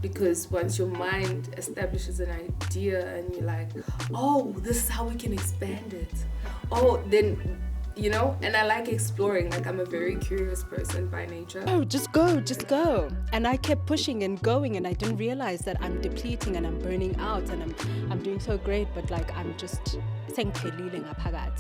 because once your mind establishes an idea and you're like, oh, this is how we can expand it. Oh, then, and I like exploring. Like, I'm a very curious person by nature. Oh, just go. And I kept pushing and going, and I didn't realize that I'm depleting and I'm burning out, and I'm doing so great, but like I'm just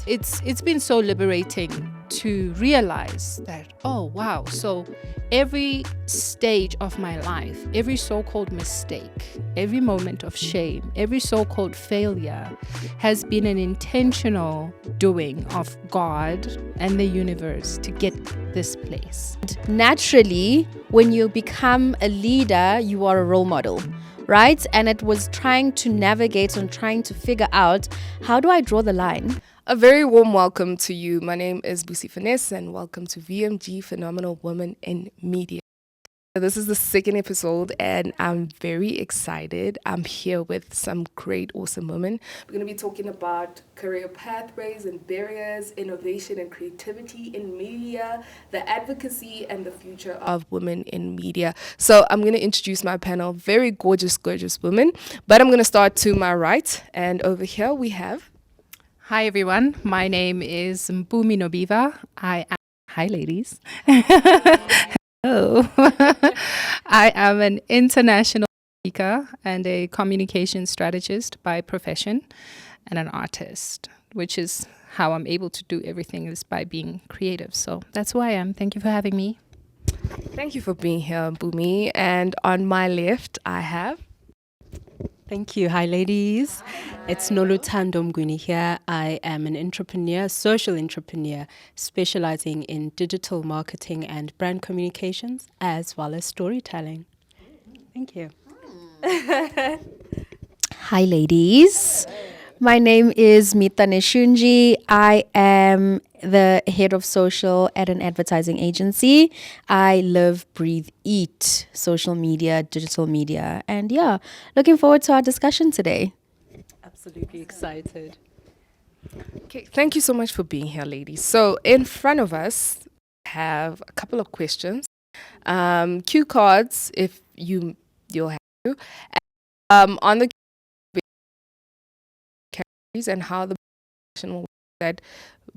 It's been so liberating to realize that, oh wow, so every stage of my life, every so-called mistake, every moment of shame, every so-called failure has been an intentional doing of God and the universe to get this place. Naturally, when you become a leader, you are a role model, right? And it was trying to navigate and trying to figure out, how do I draw the line? A very warm welcome to you. My name is Busi Finesse, and welcome to VMG, Phenomenal Woman in Media. This is the second episode, and I'm very excited. I'm here with some great, awesome women. We're going to be talking about career pathways and barriers, innovation and creativity in media, the advocacy and the future of women in media. So I'm going to introduce my panel, very gorgeous, gorgeous women. But I'm going to start to my right, and over here we have... Hi everyone, my name is Mpumi Nobiva. Hi ladies. Hello. I am an international speaker and a communication strategist by profession and an artist, which is how I'm able to do everything is by being creative. So that's who I am. Thank you for having me. Thank you for being here, Mpumi. And on my left, I have... Thank you. Hi, ladies. It's Noluthando Mgwini here. I am an entrepreneur, social entrepreneur, specializing in digital marketing and brand communications, as well as storytelling. Thank you. Hi, ladies. My name is Mita Neshunji. I am the head of social at an advertising agency. I live, breathe, eat social media, digital media. And yeah, looking forward to our discussion today. Absolutely excited. Okay, thank you so much for being here, ladies. So in front of us, we have a couple of questions. Cue cards, if you'll have to. On the categories and how the question will work, that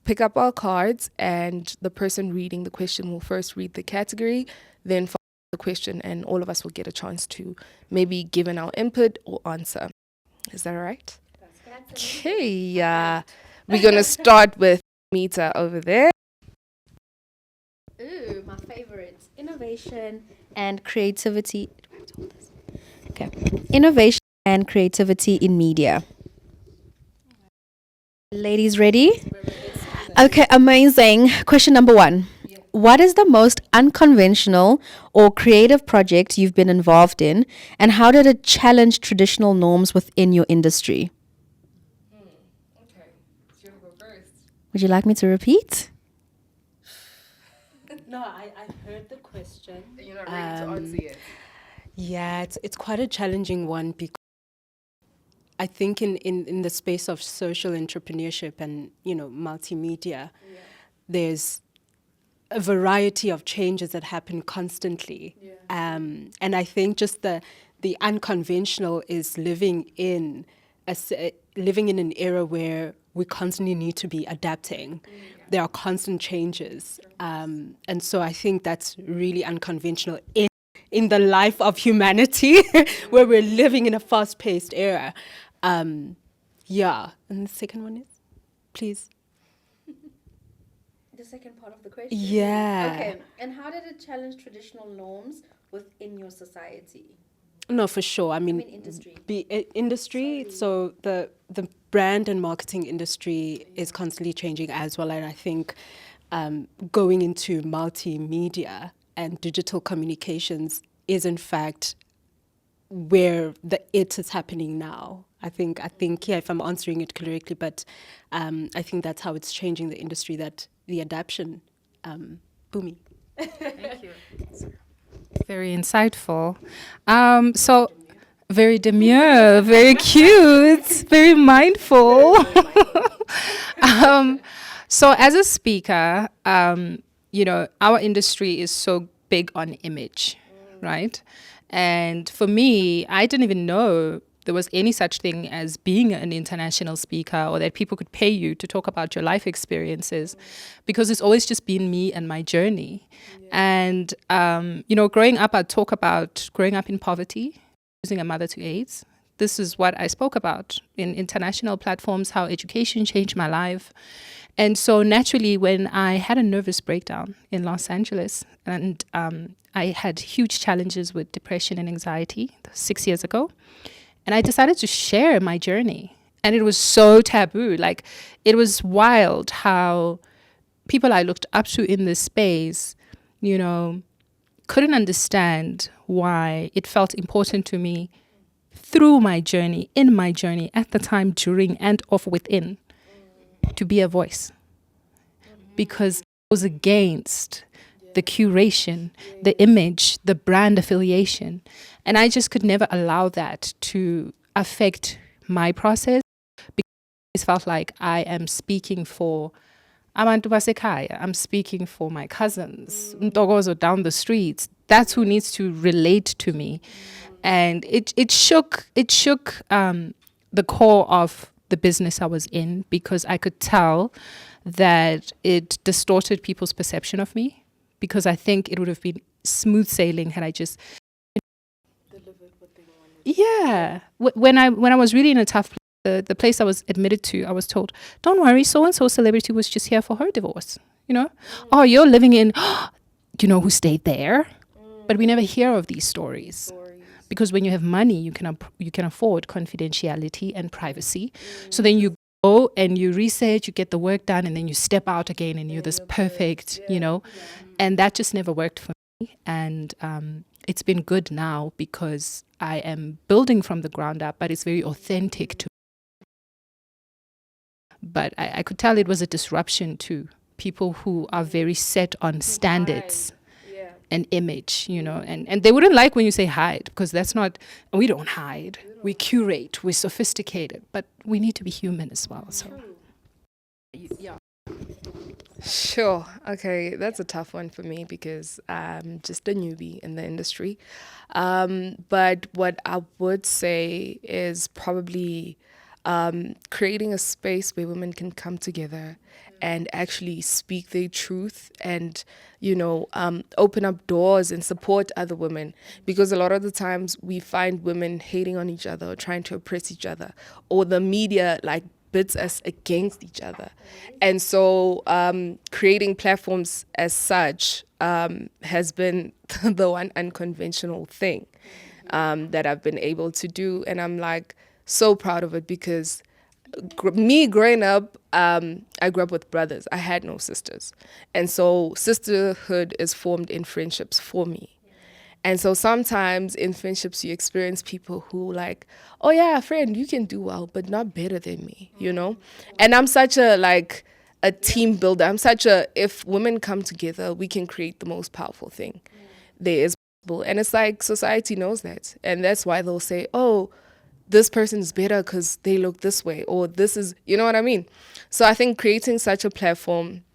pick up our cards, and the person reading the question will first read the category, then follow the question, and all of us will get a chance to maybe give our input or answer. Is that all right? Okay, we're going to start with Mita over there. Ooh, my favorite. Innovation and creativity. Okay. Innovation and creativity in media. Ladies, ready? Okay, amazing. Question number 1. What is the most unconventional or creative project you've been involved in, and how did it challenge traditional norms within your industry? Okay, so you want to go first? Would you like me to repeat? No, I heard the question. You're not ready to answer yet. Yeah, it's quite a challenging one, because I think in the space of social entrepreneurship and, multimedia, there's a variety of changes that happen constantly. And I think just the unconventional is living in an era where we constantly need to be adapting. There are constant changes. And so I think that's really unconventional in the life of humanity, where we're living in a fast-paced era. And the second one is, please. The second part of the question? Yeah. Okay, and how did it challenge traditional norms within your society? No, for sure. I mean industry. Industry. So the brand and marketing industry is constantly changing as well. And I think going into multimedia and digital communications is in fact where it is happening now. I think, if I'm answering it correctly, but I think that's how it's changing the industry, that the adaptation, booming. Thank you. Very insightful. So very demure, very cute, very mindful. So as a speaker, our industry is so big on image, right? And for me, I didn't even know there was any such thing as being an international speaker or that people could pay you to talk about your life experiences, because it's always just been me and my journey. And, growing up, I talk about growing up in poverty, losing a mother to AIDS. This is what I spoke about in international platforms, how education changed my life. And so naturally, when I had a nervous breakdown in Los Angeles, and I had huge challenges with depression and anxiety 6 years ago, and I decided to share my journey. And it was so taboo. Like, it was wild how people I looked up to in this space, couldn't understand why it felt important to me through my journey, in my journey, at the time, during, and of within, to be a voice. Because I was against the curation, the image, the brand affiliation. And I just could never allow that to affect my process, because it felt like I am speaking for abantu basekhaya. I'm speaking for my cousins, Ntogozo down the streets. That's who needs to relate to me. And it shook the core of the business I was in, because I could tell that it distorted people's perception of me, because I think it would have been smooth sailing had I just When I was really in a tough place, the place I was admitted to, I was told, don't worry, so and so celebrity was just here for her divorce. Oh, you're living in do you know who stayed there? But we never hear of these stories. Because when you have money, you can afford confidentiality and privacy. So then you go and you research, you get the work done, and then you step out again and you're this perfect, and that just never worked for me. And it's been good now because I am building from the ground up, but it's very authentic to me. But I could tell it was a disruption to people who are very set on standards and image, and they wouldn't like when you say hide, because that's not, we don't hide, we curate, we're sophisticated, but we need to be human as well. So yeah. Sure. Okay, that's a tough one for me because I'm just a newbie in the industry. But what I would say is probably creating a space where women can come together and actually speak their truth and, open up doors and support other women. Because a lot of the times we find women hating on each other or trying to oppress each other, or the media bits us against each other. And so creating platforms as such has been the one unconventional thing that I've been able to do. And I'm so proud of it, because me growing up, I grew up with brothers. I had no sisters. And so sisterhood is formed in friendships for me. And so sometimes in friendships, you experience people who oh yeah, friend, you can do well, but not better than me, And I'm such a team builder. I'm if women come together, we can create the most powerful thing there is possible. And it's society knows that. And that's why they'll say, oh, this person is better because they look this way, or this is, you know what I mean? So I think creating such a platform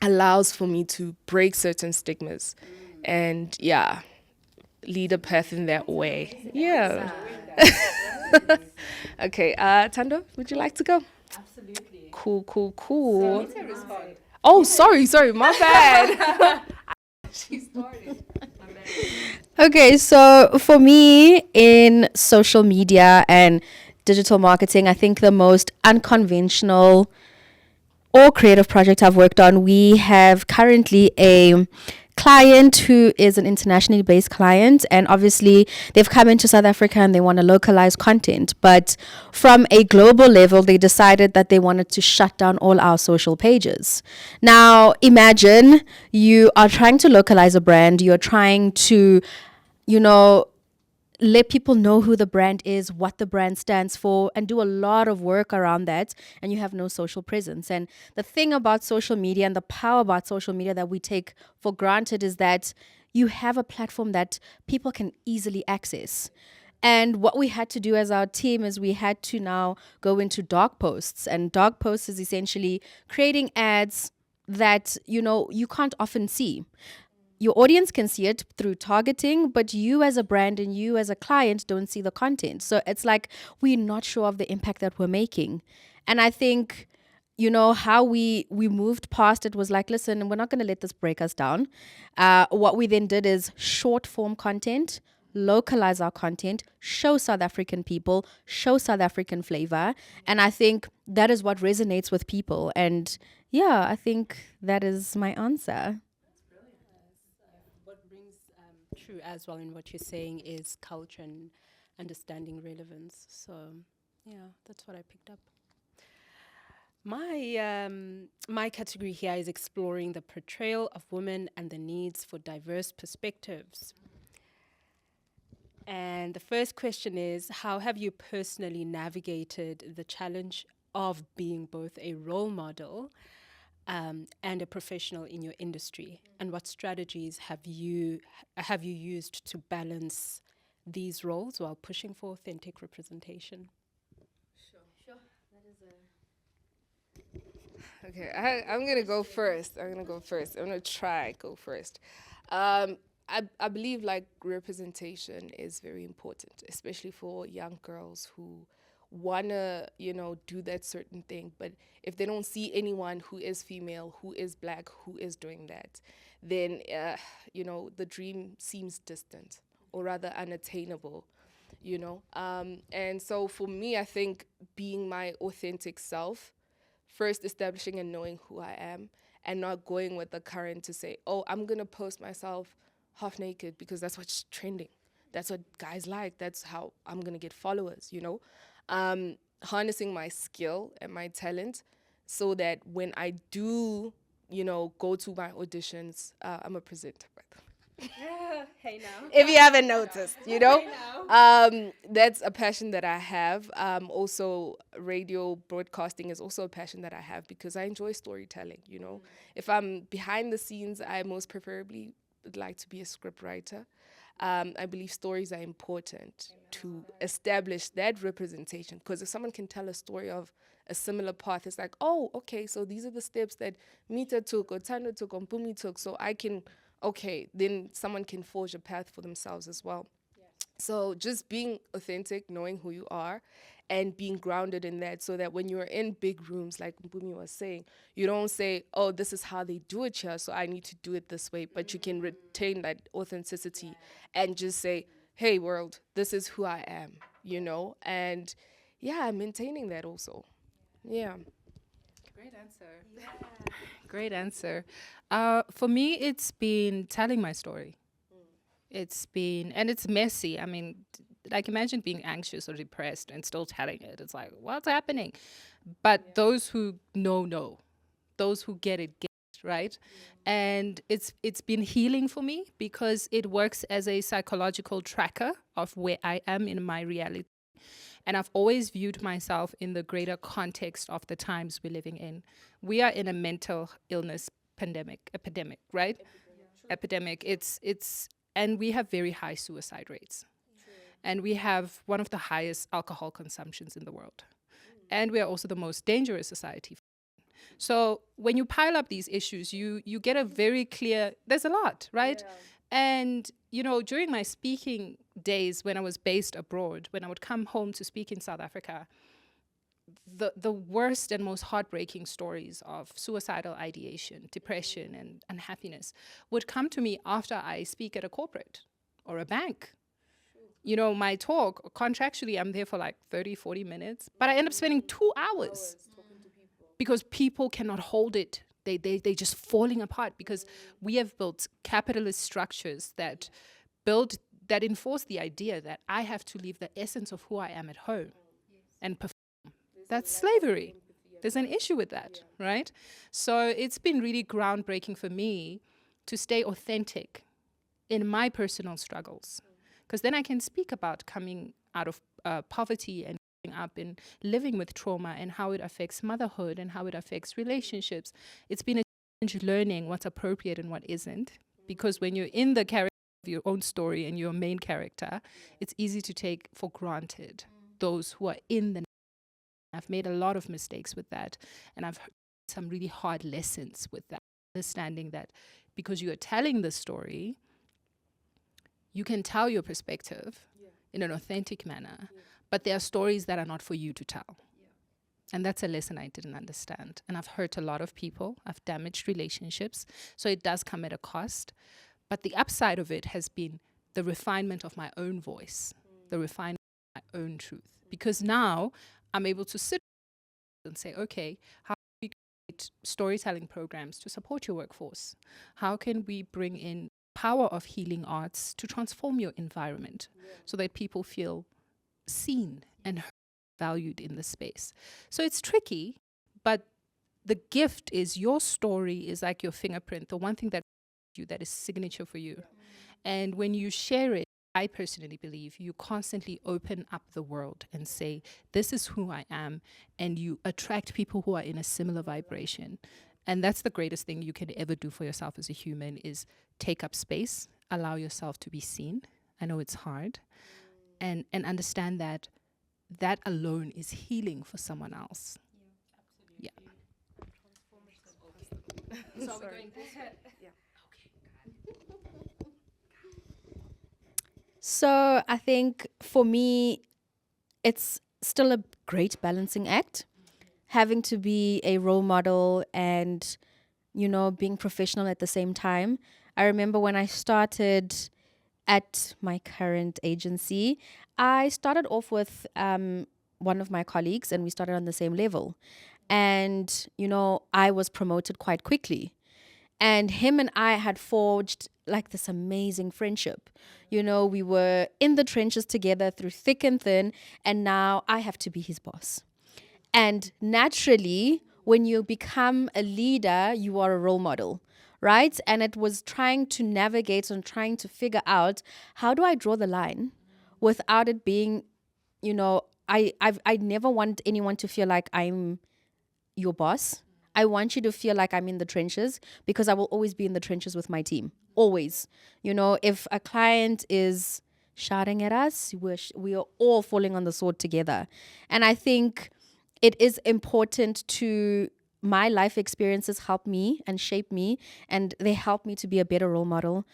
allows for me to break certain stigmas and lead a path in that way. Yeah. Okay, Tando, would you like to go? Absolutely. Cool. Oh, sorry, my bad. She started. Okay, so for me in social media and digital marketing, I think the most unconventional or creative project I've worked on, we have currently a client who is an internationally based client, and obviously they've come into South Africa and they want to localize content, but from a global level they decided that they wanted to shut down all our social pages. Now imagine you are trying to localize a brand, you're trying to let people know who the brand is, what the brand stands for, and do a lot of work around that, and you have no social presence. And the thing about social media and the power about social media that we take for granted is that you have a platform that people can easily access. And what we had to do as our team is we had to now go into dark posts. And dark posts is essentially creating ads that, you can't often see. your audience can see it through targeting, but you as a brand and you as a client don't see the content. So it's like we're not sure of the impact that we're making. And I think, you know, how we moved past it was like, listen, we're not going to let this break us down. What we then did is short form content, localize our content, show South African people, show South African flavor. And I think that is what resonates with people. And yeah, I think that is my answer. What rings true as well in what you're saying is culture and understanding relevance. So, yeah, that's what I picked up. My category here is exploring the portrayal of women and the needs for diverse perspectives. And the first question is, how have you personally navigated the challenge of being both a role model and a professional in your industry? And what strategies have you used to balance these roles while pushing for authentic representation? Okay, I'm gonna go first. I'm gonna try go first. I believe like representation is very important, especially for young girls who wanna, you know, do that certain thing. But if they don't see anyone who is female, who is black, who is doing that, then you know, the dream seems distant or rather unattainable. You know, and so for me, I think being my authentic self, first establishing and knowing who I am and not going with the current to say, oh, I'm going to post myself half naked because that's what's trending. That's what guys like. That's how I'm going to get followers, you know. Harnessing my skill and my talent so that when I do, you know, go to my auditions, I'm a presenter, by the way. Hey now. If you haven't noticed, you know, that's a passion that I have. Also, radio broadcasting is also a passion that I have because I enjoy storytelling. You know, if I'm behind the scenes, I most preferably would like to be a script writer. I believe stories are important to establish that representation because if someone can tell a story of a similar path, it's like, oh, okay, so these are the steps that Mita took or Tando took or Mpumi took, so I can, okay, then someone can forge a path for themselves as well. So just being authentic, knowing who you are, and being grounded in that so that when you're in big rooms, like Mpumi was saying, you don't say, oh, this is how they do it here, so I need to do it this way. But you can retain that authenticity and just say, hey, world, this is who I am, you know? And yeah, maintaining that also. Yeah. Great answer. Great answer. For me, it's been telling my story. It's been, and it's messy. I mean, like imagine being anxious or depressed and still telling it. It's like, what's happening? But those who know. Those who get it, right? And it's been healing for me because it works as a psychological tracker of where I am in my reality. And I've always viewed myself in the greater context of the times we're living in. We are in a mental illness epidemic, right? Epidemic. It's and we have very high suicide rates. And we have one of the highest alcohol consumptions in the world. And we are also the most dangerous society. So when you pile up these issues, you get a very clear, there's a lot, right? And, you know, during my speaking days when I was based abroad, when I would come home to speak in South Africa, the worst and most heartbreaking stories of suicidal ideation, depression, and unhappiness would come to me after I speak at a corporate or a bank. You know, my talk, contractually, I'm there for like 30, 40 minutes, but I end up spending 2 hours because people cannot hold it. They're just falling apart because we have built capitalist structures that enforce the idea that I have to leave the essence of who I am at home and perform. That's slavery. There's an issue with that, right? So it's been really groundbreaking for me to stay authentic in my personal struggles, because then I can speak about coming out of poverty and growing up and living with trauma and how it affects motherhood and how it affects relationships. It's been a challenge learning what's appropriate and what isn't, because when you're in the character of your own story and you're a main character, it's easy to take for granted those who are in the. I've made a lot of mistakes with that, and I've heard some really hard lessons with that. understanding that because you are telling the story, you can tell your perspective in an authentic manner, but there are stories that are not for you to tell. And that's a lesson I didn't understand. And I've hurt a lot of people. I've damaged relationships. So it does come at a cost. But the upside of it has been the refinement of my own voice, the refinement of my own truth. Because now I'm able to sit and say, okay, how can we create storytelling programs to support your workforce? How can we bring in power of healing arts to transform your environment so that people feel seen and heard, valued in the space? So it's tricky, but the gift is your story is like your fingerprint, the one thing that you that is signature for you. And when you share it, I personally believe you constantly open up the world and say, this is who I am. And you attract people who are in a similar vibration. And that's the greatest thing you can ever do for yourself as a human is take up space, allow yourself to be seen. I know it's hard. And understand that that alone is healing for someone else. Yeah. So are we going this way? Yeah. So I think for me, it's still a great balancing act, having to be a role model and, being professional at the same time. I remember when I started at my current agency, I started off with one of my colleagues and we started on the same level. And, I was promoted quite quickly. And him and I had forged like this amazing friendship. We were in the trenches together through thick and thin, and now I have to be his boss. And naturally, when you become a leader, you are a role model, right? And it was trying to navigate and trying to figure out how do I draw the line without it being, I never want anyone to feel like I'm your boss. I want you to feel like I'm in the trenches because I will always be in the trenches with my team. Always. If a client is shouting at us, we are all falling on the sword together. And I think it is important to my life experiences help me and shape me, and they help me to be a better role model.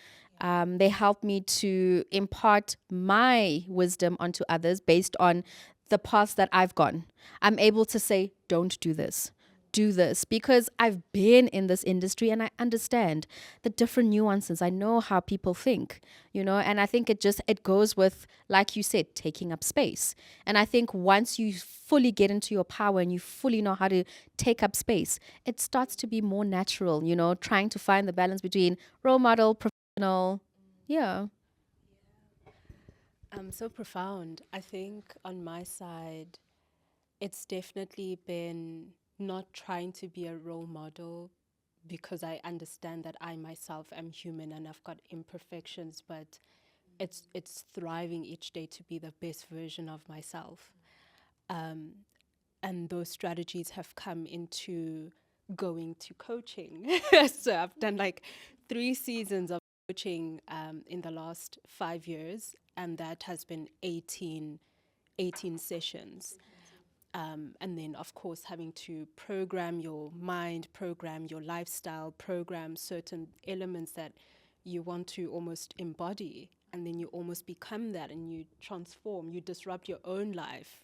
They help me to impart my wisdom onto others based on the paths that I've gone. I'm able to say, don't do this. Do this because I've been in this industry and I understand the different nuances. I know how people think, and I think it goes with, like you said, taking up space. And I think once you fully get into your power and you fully know how to take up space, it starts to be more natural, trying to find the balance between role model, professional. Yeah. So profound. I think on my side, it's definitely been not trying to be a role model because I understand that I myself am human and I've got imperfections, but it's thriving each day to be the best version of myself. And those strategies have come into going to coaching. So I've done like 3 seasons of coaching in the last 5 years, and that has been 18 sessions. And then, of course, having to program your mind, program your lifestyle, program certain elements that you want to almost embody. And then you almost become that and you transform, you disrupt your own life,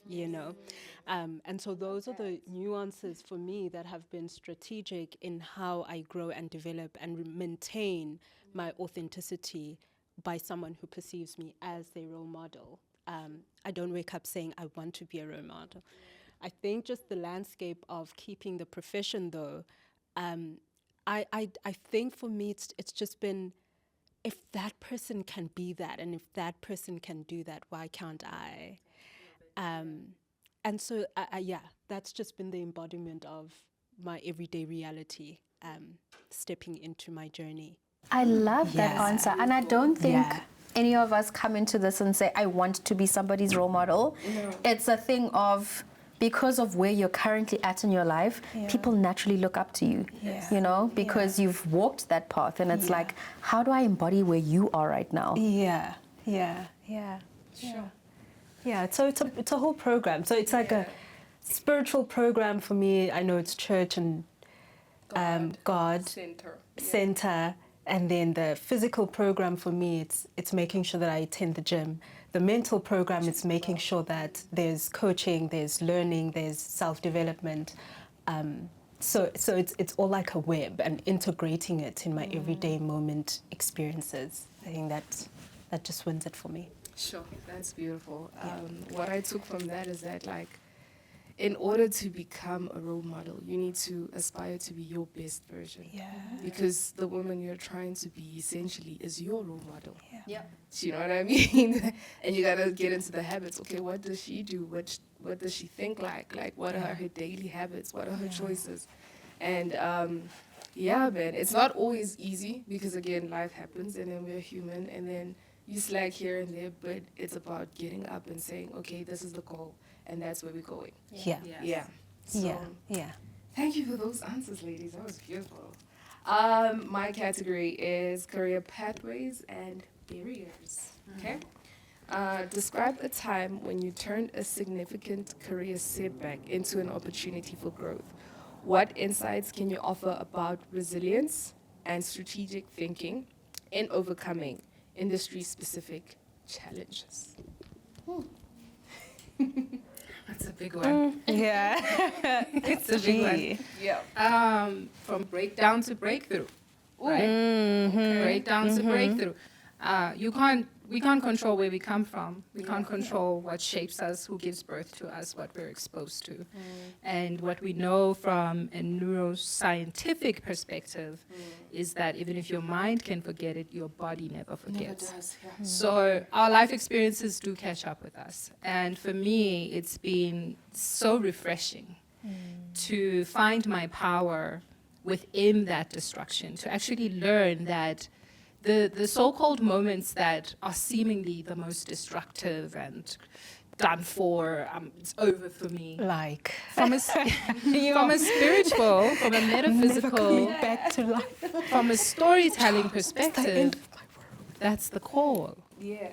And so those are the nuances for me that have been strategic in how I grow and develop and maintain my authenticity by someone who perceives me as their role model. I don't wake up saying I want to be a role model. I think just the landscape of keeping the profession, though, I think for me it's just been, if that person can be that and if that person can do that, why can't I? And so, yeah, that's just been the embodiment of my everyday reality, stepping into my journey. I love that Yeah. answer. And I don't think Yeah. any of us come into this and say, I want to be somebody's role model. No. It's a thing of, because of where you're currently at in your life, people naturally look up to you, because you've walked that path. And it's like, how do I embody where you are right now? Yeah. Sure. Yeah, so it's a whole program. So it's like a spiritual program for me. I know it's church and God, Center. center, and then the physical program for me, it's making sure that I attend the gym. The mental program, it's making sure that there's coaching, there's learning, there's self-development. So it's all like a web, and integrating it in my everyday moment experiences. I think that just wins it for me. Sure, that's beautiful. What I took from that is that, like, in order to become a role model, you need to aspire to be your best version. Yeah. Because the woman you're trying to be essentially is your role model. Yeah. Do you know what I mean? And you gotta get into the habits. Okay, what does she do? What does she think like? Like, what are her daily habits? What are her choices? And yeah, man, it's not always easy because, again, life happens and then we're human and then you slack here and there, but it's about getting up and saying, okay, this is the goal and that's where we're going. Yeah. Yeah. So, Yeah. thank you for those answers, ladies. That was beautiful. My category is career pathways and barriers. Okay. Describe a time when you turned a significant career setback into an opportunity for growth. What insights can you offer about resilience and strategic thinking in overcoming industry-specific challenges? That's a big one. Yeah. It's a big one. Yeah. From breakdown to breakthrough, right? Mm-hmm. Breakdown to breakthrough. We can't control where we come from. We can't control what shapes us, who gives birth to us, what we're exposed to. And what we know from a neuroscientific perspective is that even if your mind can forget it, your body never forgets. So our life experiences do catch up with us. And for me, it's been so refreshing to find my power within that destruction, to actually learn that the so-called moments that are seemingly the most destructive and done for, it's over for me. Like From a spiritual, from a metaphysical, back to life. from a storytelling perspective, that's the call. Yeah.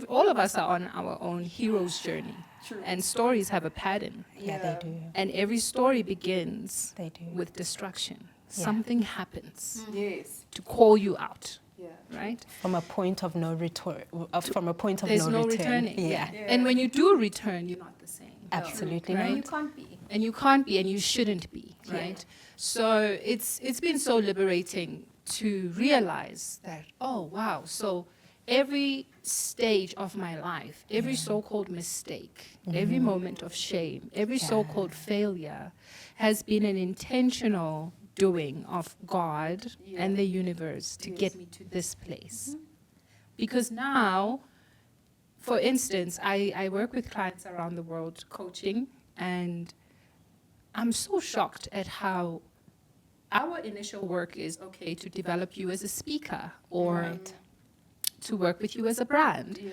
All of us are on our own hero's journey. True. And stories have a pattern. Yeah, they do. And every story begins They do. with destruction. Yeah. Something happens Yes. to call you out, Yeah. right? From a point of no return. From a point of There's no no return. returning. Yeah. And when you do return, you're not the same. Absolutely. Right? You can't be. And you can't be, and you shouldn't be, right? So it's been so liberating to realize that, oh wow, so every stage of my life, every so-called mistake, every moment of shame, every so-called failure has been an intentional doing of God and the universe to get me to this place. Because now, for instance, I work with clients around the world coaching, and I'm so shocked at how our initial work is, okay, to develop you as a speaker or to work with you as a brand. Yeah.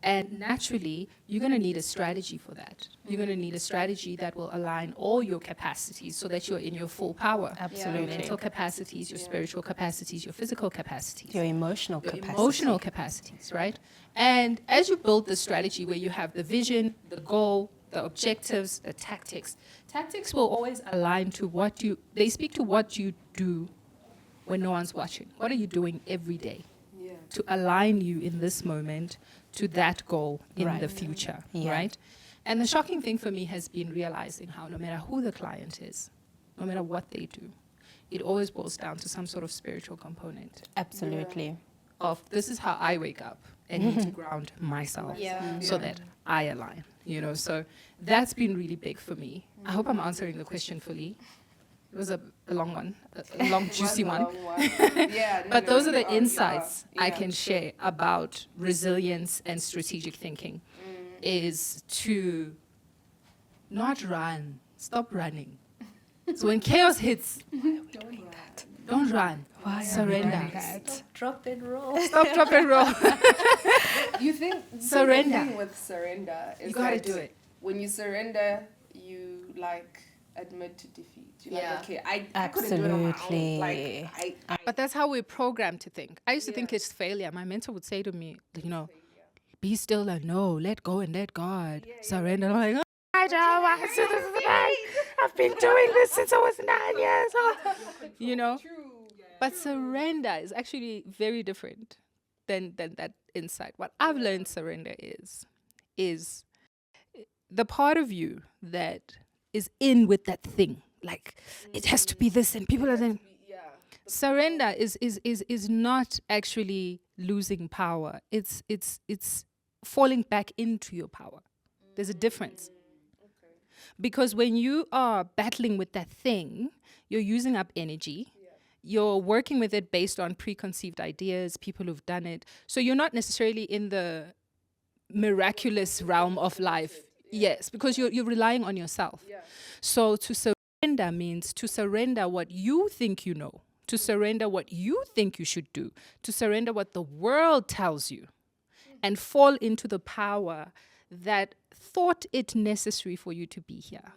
And naturally, you're going to need a strategy for that. You're going to need a strategy that will align all your capacities so that you're in your full power. Your Absolutely. mental capacities, your spiritual capacities, your physical capacities. Your emotional Your capacity. emotional capacities, right? And as you build the strategy where you have the vision, the goal, the objectives, the tactics will always align to they speak to what you do when no one's watching. What are you doing every day Yeah. to align you in this moment to that goal in Right. the future, Yeah. right? And the shocking thing for me has been realizing how no matter who the client is, no matter what they do, it always boils down to some sort of spiritual component Absolutely. of this is how I wake up and need to ground myself so that I align, So that's been really big for me. I hope I'm answering the question fully. It was a long one, a long, juicy one. Yeah. But those are the you insights are. I Yeah. can share about resilience and strategic thinking is to not run, stop running. So when chaos hits, don't run. Surrender. Drop and roll. Stop, drop, and roll. You think Surrender. the thing with surrender is You gotta that do it. when you surrender, you like admit to defeat. You're Yeah. like, okay, I couldn't do it on my own. Absolutely. Like, But that's how we're programmed to think. I used to think it's failure. My mentor would say to me, be still and know, let go and let God. Surrender. I'm like, my job. I've been doing this since I was 9 years. You know? But surrender is actually very different than that insight. What I've learned surrender is the part of you that is in with that thing. Like it has to be this and people are then surrender is not actually losing power. It's falling back into your power. There's a difference. Because when you are battling with that thing, you're using up energy. You're working with it based on preconceived ideas, people who've done it. So you're not necessarily in the miraculous realm of life. Yes, because you're relying on yourself. So to surrender means to surrender what you think you know, to surrender what you think you should do, to surrender what the world tells you, and fall into the power that thought it necessary for you to be here.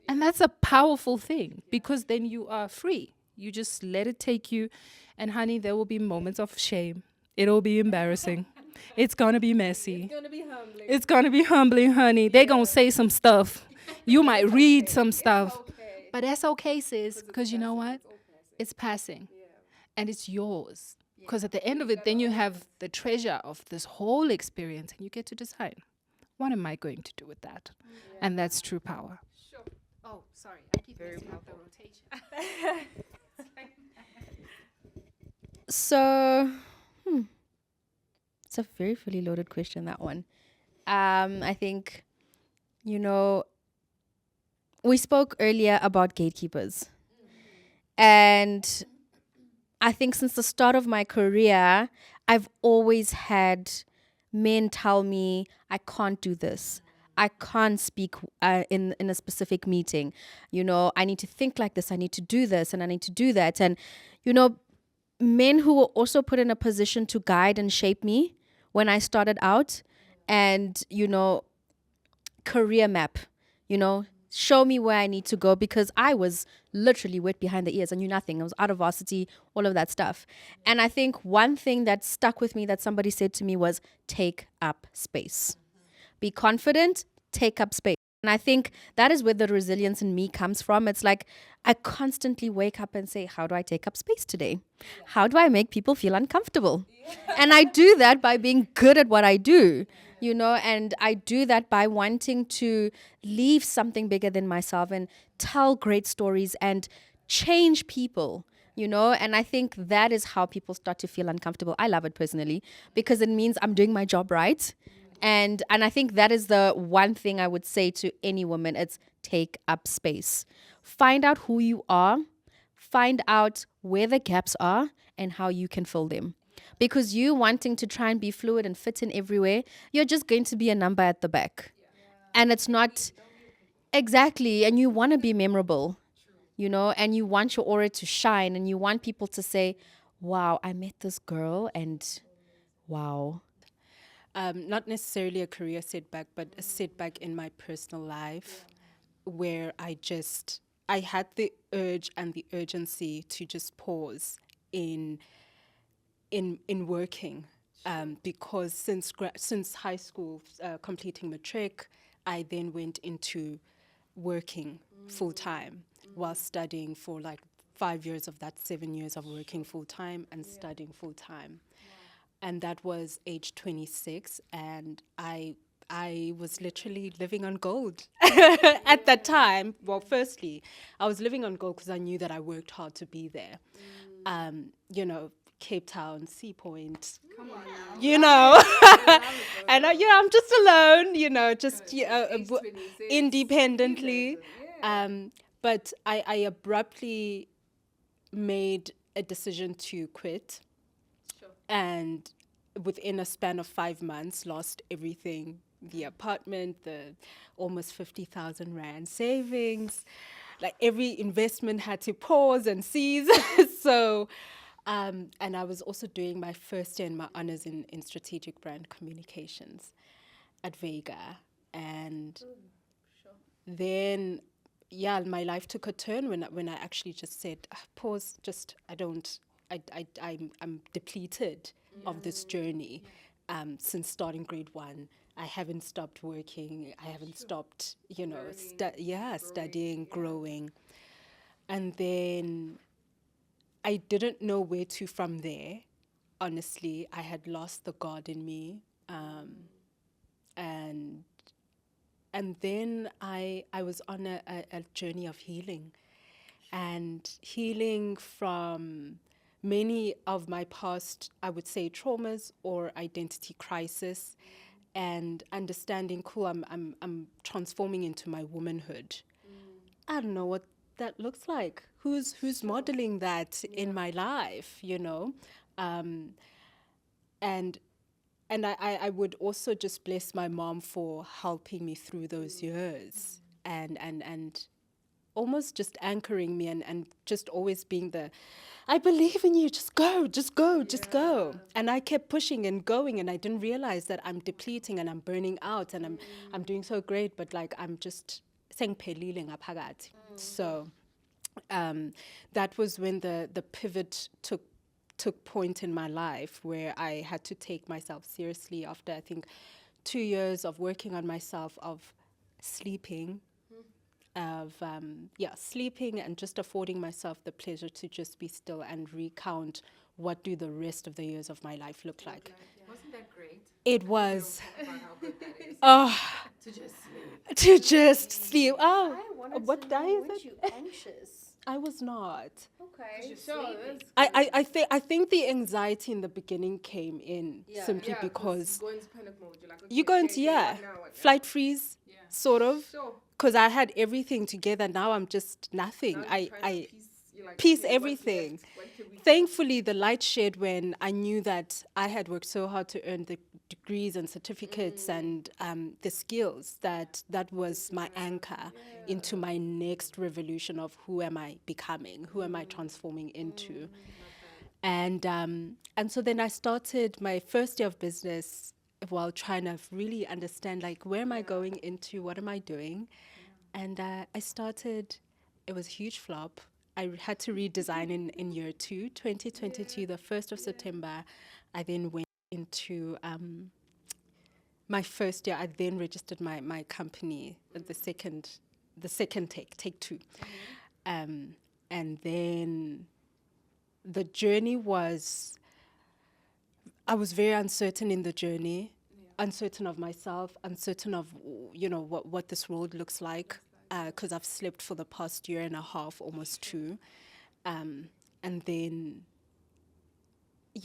And that's a powerful thing because then you are free. You just let it take you. And honey, there will be moments of shame. It'll be embarrassing. It's going to be messy. It's going to be humbling, honey. They're going to say some stuff. You might read some stuff. But that's okay, sis, because you know what? It's passing. And it's yours. Because at the end of it, then you have the treasure of this whole experience and you get to decide, what am I going to do with that? And that's true power. Oh, sorry. I keep messing up the rotation. So, it's a very fully loaded question, that one. I think, we spoke earlier about gatekeepers. And I think since the start of my career, I've always had men tell me, I can't do this. I can't speak in a specific meeting. I need to think like this. I need to do this and I need to do that. And, men who were also put in a position to guide and shape me when I started out and, career map, show me where I need to go because I was literally wet behind the ears. I knew nothing. I was out of varsity, all of that stuff. And I think one thing that stuck with me that somebody said to me was take up space. Be confident, take up space. And I think that is where the resilience in me comes from. It's like I constantly wake up and say, how do I take up space today? How do I make people feel uncomfortable? And I do that by being good at what I do, and I do that by wanting to leave something bigger than myself and tell great stories and change people. And I think that is how people start to feel uncomfortable. I love it personally because it means I'm doing my job right. And I think that is the one thing I would say to any woman. It's take up space. Find out who you are. Find out where the gaps are and how you can fill them. Because you wanting to try and be fluid and fit in everywhere, you're just going to be a number at the back. And it's not exactly. And you want to be memorable, and you want your aura to shine and you want people to say, wow, I met this girl and wow. Not necessarily a career setback, but a setback in my personal life where I had the urge and the urgency to just pause in working because since high school, completing matric, I then went into working full time while studying for like 5 years of that, 7 years of working full time and studying full time. And that was age 26, and I was literally living on gold at that time. Well, firstly, I was living on gold because I knew that I worked hard to be there. Cape Town, Sea Point, and I'm just alone, independently. But I abruptly made a decision to quit. And within a span of 5 months, lost everything, the apartment, the almost 50,000 Rand savings, like every investment had to pause and cease. So, and I was also doing my first year in my honors in strategic brand communications at Vega. And then, my life took a turn when I actually just said, pause, I'm depleted of this journey since starting grade 1. I haven't stopped working. I haven't stopped, studying, growing. And then I didn't know where to from there. Honestly, I had lost the God in me. And then I was on a journey of healing, and healing from many of my past, I would say, traumas or identity crisis, and understanding, cool, I'm transforming into my womanhood. I don't know what that looks like. Who's modeling that in my life, Um, and I would also just bless my mom for helping me through those years, and almost just anchoring me, and just always being I believe in you, just go, just go, just go. And I kept pushing and going, and I didn't realize that I'm depleting and I'm burning out, and I'm doing so great, but like I'm just sengiphelile ngaphakathi. So that was when the pivot took point in my life, where I had to take myself seriously after, I think, 2 years of working on myself, of sleeping, sleeping, and just affording myself the pleasure to just be still and recount what do the rest of the years of my life look like. Wasn't that great? It was About how good that is. oh To just sleep. to just sleep. I wanted What to day know, is weren't it? you anxious? I was not. Okay. I think the anxiety in the beginning came in simply because you go into panic mode. You're like, okay, you go into what now? flight freeze, sort of, Sure. because I had everything together. Now I'm just nothing. Now you're trying to I you're like, piece okay, what's everything. left? What can we do? Thankfully, the light shed when I knew that I had worked so hard to earn the degrees and certificates and the skills, that was my anchor into my next revolution of who am I becoming, who am I transforming into. And so then I started my first year of business while trying to really understand, like, where am I going into, what am I doing? And I started, it was a huge flop. I had to redesign in year 2, 2022, the 1st of September. I then went into my first year. I then registered my company, the second take 2. And then the journey was, I was very uncertain in the journey, uncertain of myself, uncertain of, what this world looks like, because I've slept for the past year and a half, almost 2. And then,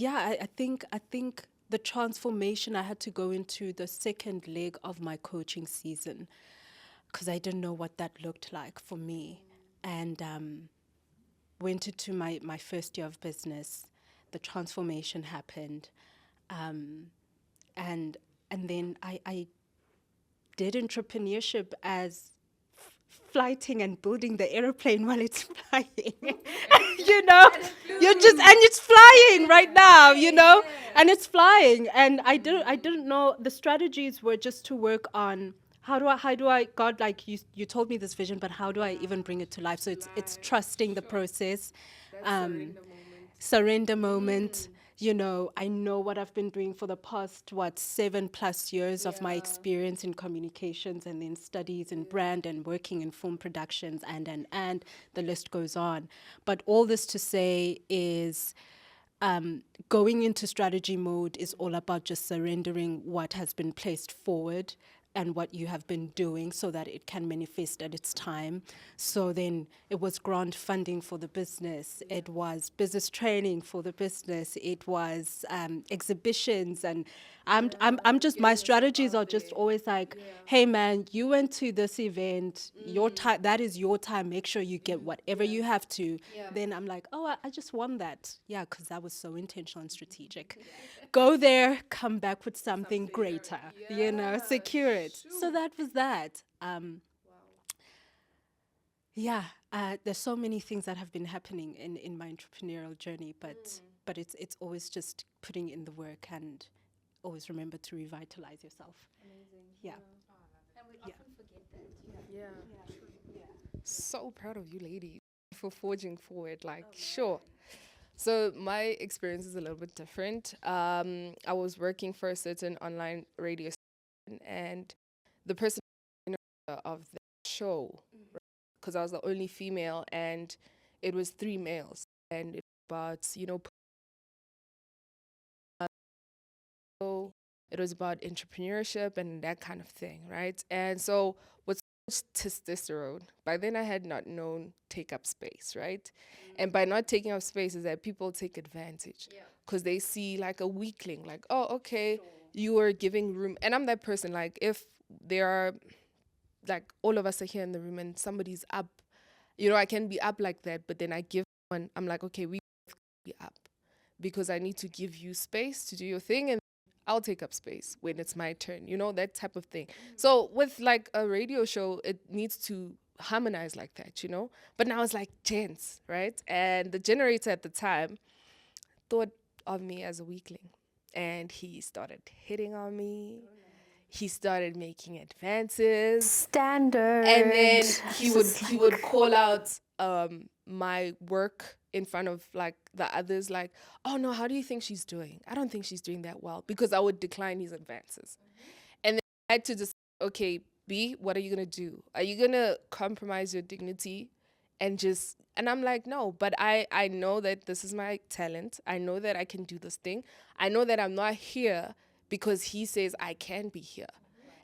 I think the transformation, I had to go into the second leg of my coaching season, because I didn't know what that looked like for me. And went into my first year of business. The transformation happened. And then I did entrepreneurship as flighting and building the airplane while it's flying. You're just, and it's flying right now, and it's flying. And I didn't know, the strategies were just to work on how do I, God, like you told me this vision, but how do I even bring it to life? So it's trusting the process. Surrender moment. I know what I've been doing for the past 7+ years of my experience in communications, and then studies in brand and working in film productions, and the list goes on. But all this to say is, going into strategy mode is all about just surrendering what has been placed forward and what you have been doing, so that it can manifest at its time. So then it was grant funding for the business, it was business training for the business, it was exhibitions, and I'm just, my strategies are just always like, hey man, you went to this event, your time, that is your time, make sure you get whatever you have to. Then I'm like, oh, I just won that. Yeah, because that was so intentional and strategic. Go there, come back with something greater, secure it. So that was that. There's so many things that have been happening in my entrepreneurial journey, but it's always just putting in the work, and always remember to revitalize yourself. Amazing. Yeah. And we often forget that. Yeah. So proud of you, ladies, for forging forward. Like, sure. So my experience is a little bit different. I was working for a certain online radio and the person of the show, because I was the only female, and it was three males, and it was about so it was about entrepreneurship and that kind of thing, right? And so with so much testosterone, by then I had not known take up space, right? And by not taking up space is that people take advantage because they see like a weakling, like, oh, okay, you are giving room. And I'm that person, like, if there are, like, all of us are here in the room and somebody's up, I can be up like that, but then I give one, I'm like, okay, we be up because I need to give you space to do your thing and I'll take up space when it's my turn, that type of thing. So with like a radio show, it needs to harmonize like that. But now it's like gents, right? And the generator at the time thought of me as a weakling and he started hitting on me. He started making advances. Standard. And then he would call out my work in front of like the others, like, oh no, how do you think she's doing? I don't think she's doing that well, because I would decline his advances. And then I had to just, okay, B, what are you gonna do? Are you gonna compromise your dignity and I'm like, no, but I know that this is my talent. I know that I can do this thing. I know that I'm not here because he says I can be here.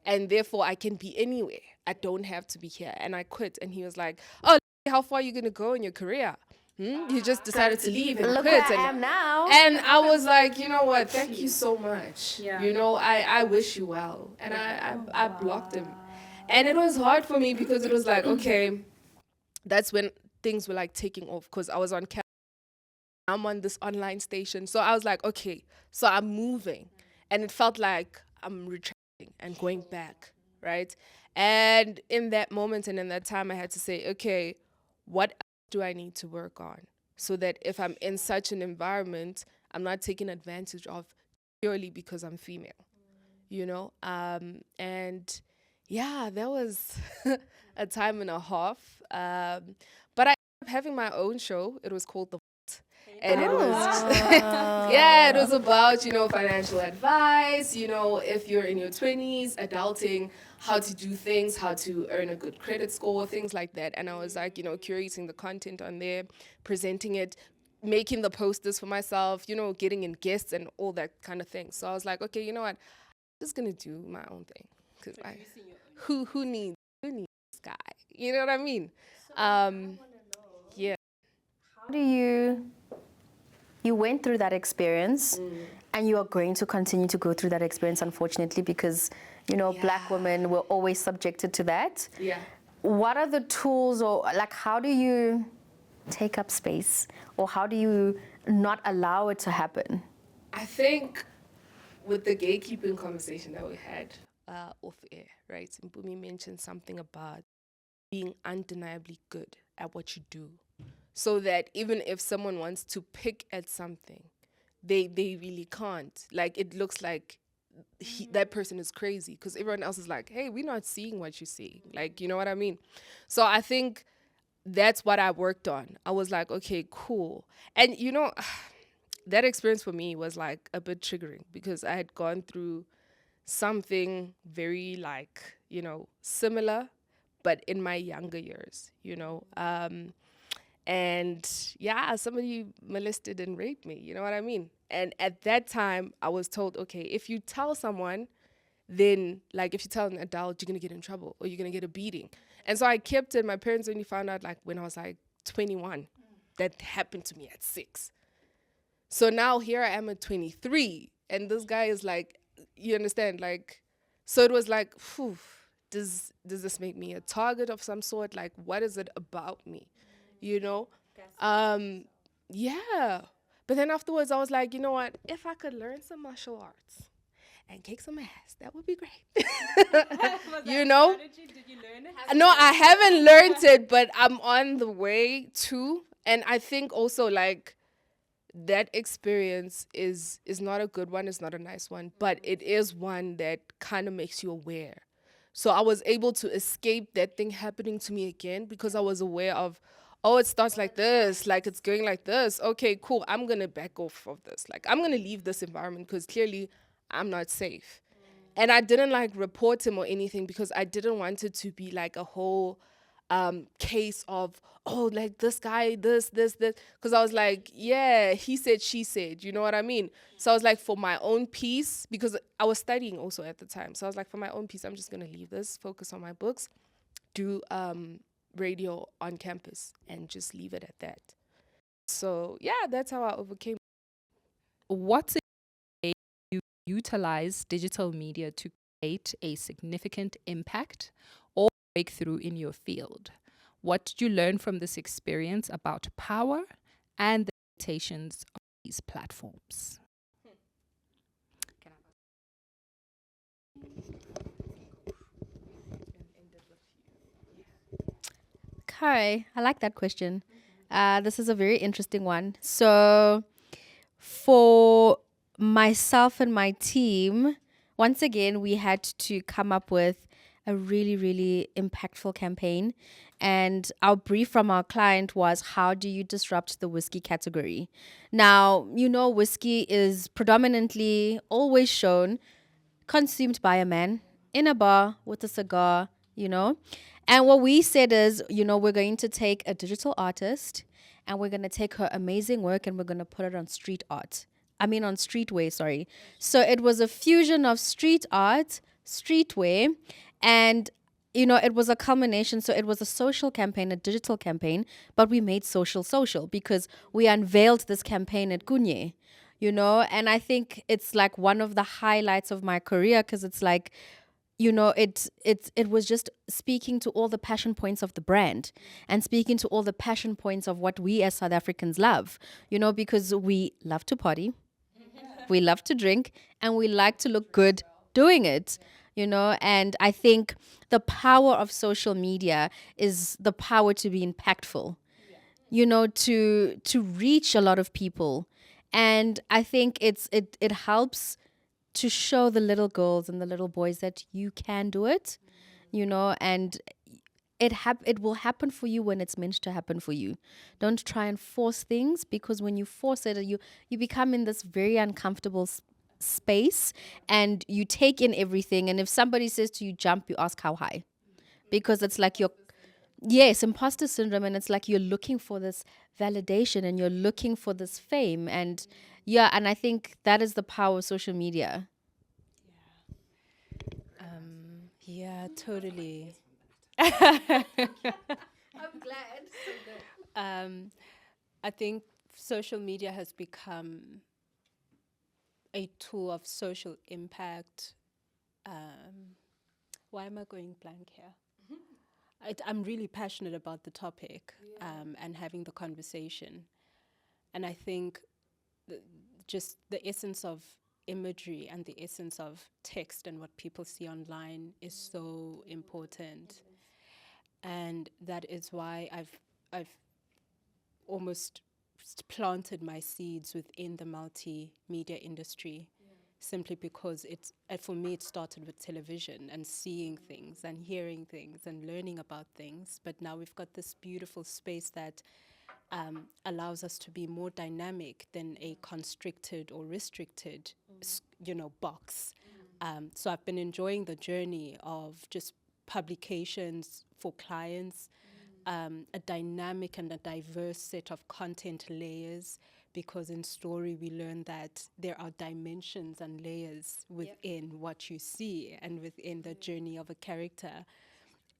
And therefore I can be anywhere. I don't have to be here. And I quit. And he was like, oh, how far are you gonna go in your career? You just decided to leave and Look quit. where I am now. And I was like, you know what? Thank you so much. I wish you well. And I blocked him. And it was hard for me because it was like, okay, that's when things were like taking off because I was on camera. I'm on this online station. So I was like, okay, so I'm moving. And it felt like I'm retracting and going back, right? And in that moment and in that time, I had to say, okay, what else do I need to work on so that if I'm in such an environment, I'm not taken advantage of purely because I'm female. And yeah, that was a time and a half. But I ended up having my own show. It was called The Vault. And it was, yeah, it was about, financial advice, if you're in your 20s, adulting, how to do things, how to earn a good credit score, things like that. And I was like, curating the content on there, presenting it, making the posters for myself, getting in guests and all that kind of thing. So I was like, okay, you know what? I'm just going to do my own thing. Because who needs this guy? You know what I mean? Yeah. How do you went through that experience and you are going to continue to go through that experience, unfortunately, because, Black women were always subjected to that. Yeah. What are the tools, or like, how do you take up space, or how do you not allow it to happen? I think with the gatekeeping conversation that we had off air, right? Mpumi mentioned something about being undeniably good at what you do. So that even if someone wants to pick at something, they really can't. Like, it looks like that person is crazy because everyone else is like, hey, we're not seeing what you see. Like, you know what I mean? So I think that's what I worked on. I was like, okay, cool. And, that experience for me was like a bit triggering because I had gone through something very like, similar, but in my younger years. And yeah, somebody molested and raped me, you know what I mean? And at that time, I was told, okay, if you tell someone, then like if you tell an adult, you're gonna get in trouble or you're gonna get a beating. And so I kept it. My parents only found out like when I was like 21. That happened to me at 6. So now here I am at 23, and this guy is like, you understand? Like, so it was like, phew, does this make me a target of some sort? Like, what is it about me? You know? Yeah. But then afterwards, I was like, you know what? If I could learn some martial arts and kick some ass, that would be great. You know? Did you learn it? No, I haven't learned it, but I'm on the way to. And I think also like that experience is not a good one, it's not a nice one, but it is one that kind of makes you aware. So I was able to escape that thing happening to me again because I was aware of, oh, it starts like this, like it's going like this. Okay, cool. I'm going to back off of this. Like I'm going to leave this environment because clearly I'm not safe. And I didn't like report him or anything because I didn't want it to be like a whole case of, oh, like this guy, this. Because I was like, yeah, he said, she said, you know what I mean? So I was like, for my own peace, because I was studying also at the time. So I was like, for my own peace, I'm just going to leave this, focus on my books, do radio on campus, and just leave it at that. So yeah, that's how I overcame. What's a way you utilize digital media to create a significant impact or breakthrough in your field? What did you learn from this experience about power and the limitations of these platforms? Okay, I like that question. This is a very interesting one. So, for myself and my team, once again, we had to come up with a really, really impactful campaign. And our brief from our client was, how do you disrupt the whiskey category? Now, whiskey is predominantly always shown consumed by a man in a bar with a cigar. And what we said is, we're going to take a digital artist and we're going to take her amazing work and we're going to put it on street art. I mean, on streetwear, sorry. So it was a fusion of street art, streetwear, and it was a culmination. So it was a social campaign, a digital campaign, but we made social because we unveiled this campaign at Kunye, and I think it's like one of the highlights of my career because it's like, it was just speaking to all the passion points of the brand and speaking to all the passion points of what we as South Africans love, because we love to party, we love to drink, and we like to look good doing it. And I think the power of social media is the power to be impactful, to reach a lot of people. And I think it helps to show the little girls and the little boys that you can do it, and it will happen for you when it's meant to happen for you. Don't try and force things, because when you force it, you become in this very uncomfortable space, and you take in everything. And if somebody says to you jump, you ask how high, because it's like you're, yes, imposter syndrome, and it's like you're looking for this validation and you're looking for this fame. And yeah, and I think that is the power of social media. Yeah, totally. I'm glad. So good. I think social media has become a tool of social impact. Why am I going blank here? I'm really passionate about the topic, and having the conversation. And I think just the essence of imagery and the essence of text and what people see online is so important. And that is why I've almost planted my seeds within the multimedia industry, simply because for me it started with television and seeing things and hearing things and learning about things. But now we've got this beautiful space that allows us to be more dynamic than a constricted or restricted, box. So I've been enjoying the journey of just publications for clients, a dynamic and a diverse set of content layers, because in story we learn that there are dimensions and layers within what you see and within the journey of a character.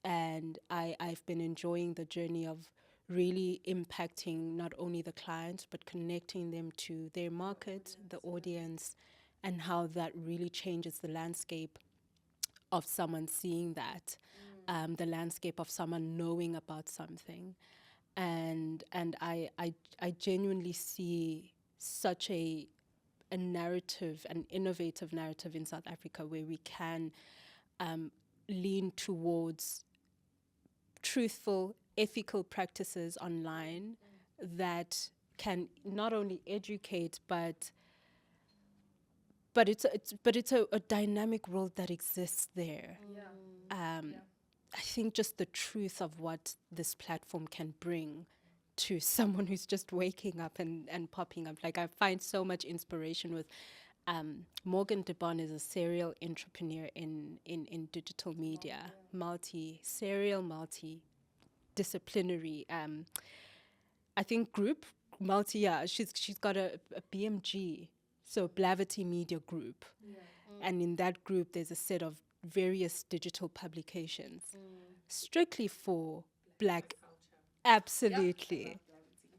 And I've been enjoying the journey of really impacting not only the clients but connecting them to their market, the audience, and how that really changes the landscape of someone seeing that, the landscape of someone knowing about something. And I genuinely see such a narrative, an innovative narrative in South Africa, where we can lean towards truthful, ethical practices online that can not only educate but it's a dynamic world that exists there. I think just the truth of what this platform can bring to someone who's just waking up and popping up. Like, I find so much inspiration with Morgan DeBon is a serial entrepreneur in digital media, multidisciplinary. I think group yeah. She's got a BMG, so Blavity Media Group, and in that group there's a set of various digital publications, strictly for Black. Absolutely.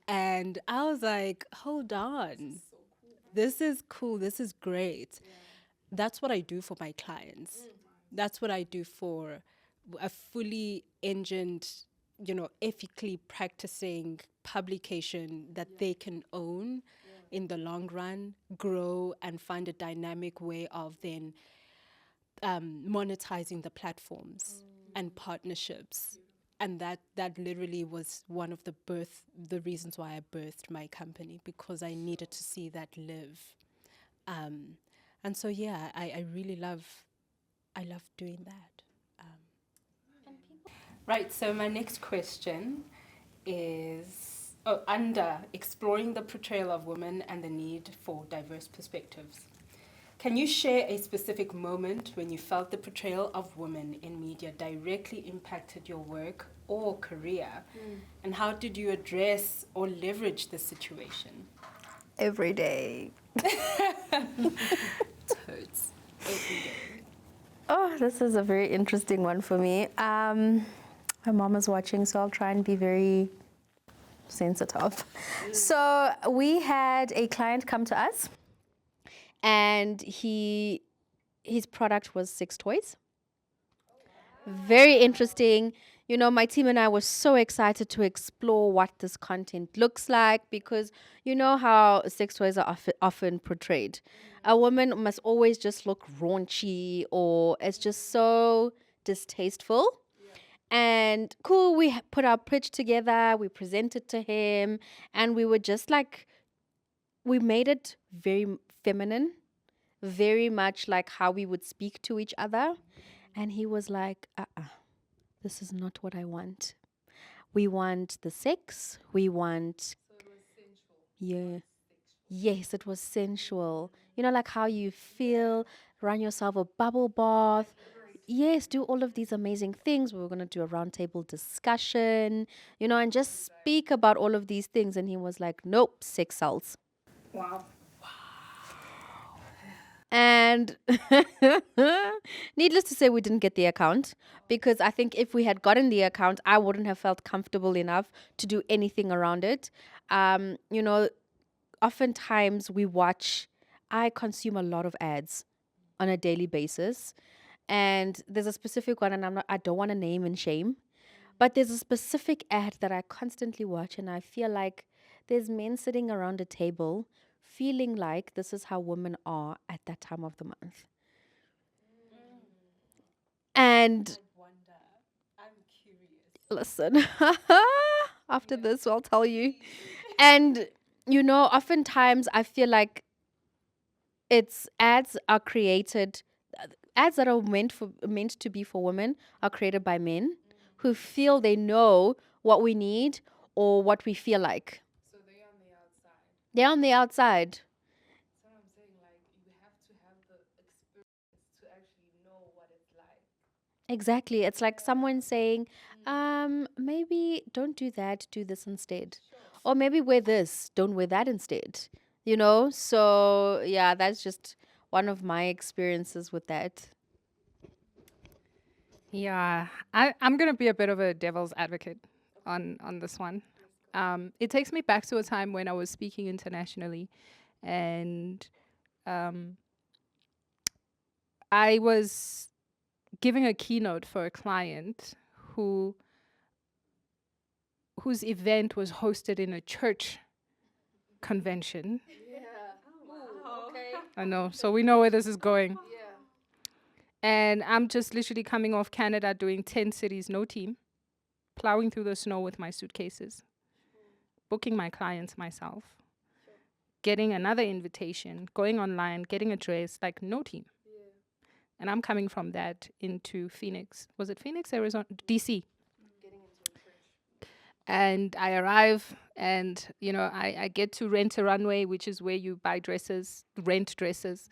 And I was like, hold on. This is cool. This is great. That's what I do for my clients. That's what I do for a fully engined, ethically practicing publication that they can own in the long run, grow, and find a dynamic way of then monetizing the platforms and partnerships. And that literally was one of the reasons why I birthed my company, because I needed to see that live. And so yeah, I really I love doing that. Right, so my next question is under exploring the portrayal of women and the need for diverse perspectives. Can you share a specific moment when you felt the portrayal of women in media directly impacted your work or career? And how did you address or leverage the situation? Every day. Totes. Every day. Oh, this is a very interesting one for me. My mom is watching, so I'll try and be very sensitive. So we had a client come to us, and his product was sex toys. Very interesting. You know, my team and I were so excited to explore what this content looks like, because you know how sex toys are often portrayed. A woman must always just look raunchy, or it's just so distasteful. And cool, we put our pitch together, we presented to him, and we were just like, we made it very feminine, very much like how we would speak to each other. And he was like, this is not what I want. We want the sex. We want. So it was sensual. Yeah. Yes, it was sensual. You know, like how you feel, run yourself a bubble bath. Yes, do all of these amazing things. We were going to do a roundtable discussion, you know, and just speak about all of these things. And he was like, nope, sex sells. Wow. And needless to say, we didn't get the account, because I think if we had gotten the account, I wouldn't have felt comfortable enough to do anything around it. You know, oftentimes I consume a lot of ads on a daily basis. And there's a specific one, and I don't want to name and shame, but there's a specific ad that I constantly watch, and I feel like there's men sitting around a table feeling like this is how women are at that time of the month. And I'm curious. listen, after this, I'll tell you. And, you know, oftentimes I feel like it's ads that are meant to be for women are created by men who feel they know what we need or what we feel like. So they're on the outside. They're on the outside. That's what I'm saying. Like, you have to have the experience to actually know what it's like. Exactly. It's like someone saying, maybe don't do that, do this instead. Or maybe wear this, don't wear that instead. You know? So, yeah, that's just one of my experiences with that. Yeah, I'm going to be a bit of a devil's advocate on this one. It takes me back to a time when I was speaking internationally, and I was giving a keynote for a client whose event was hosted in a church convention. Okay. I know, so we know where this is going. Yeah. And I'm just literally coming off Canada, doing 10 cities, no team, plowing through the snow with my suitcases, booking my clients myself, getting another invitation, going online, getting a dress, like no team. And I'm coming from that into Phoenix. Was it Phoenix, Arizona? DC. And I arrive and, I get to Rent a Runway, which is where you buy dresses, rent dresses.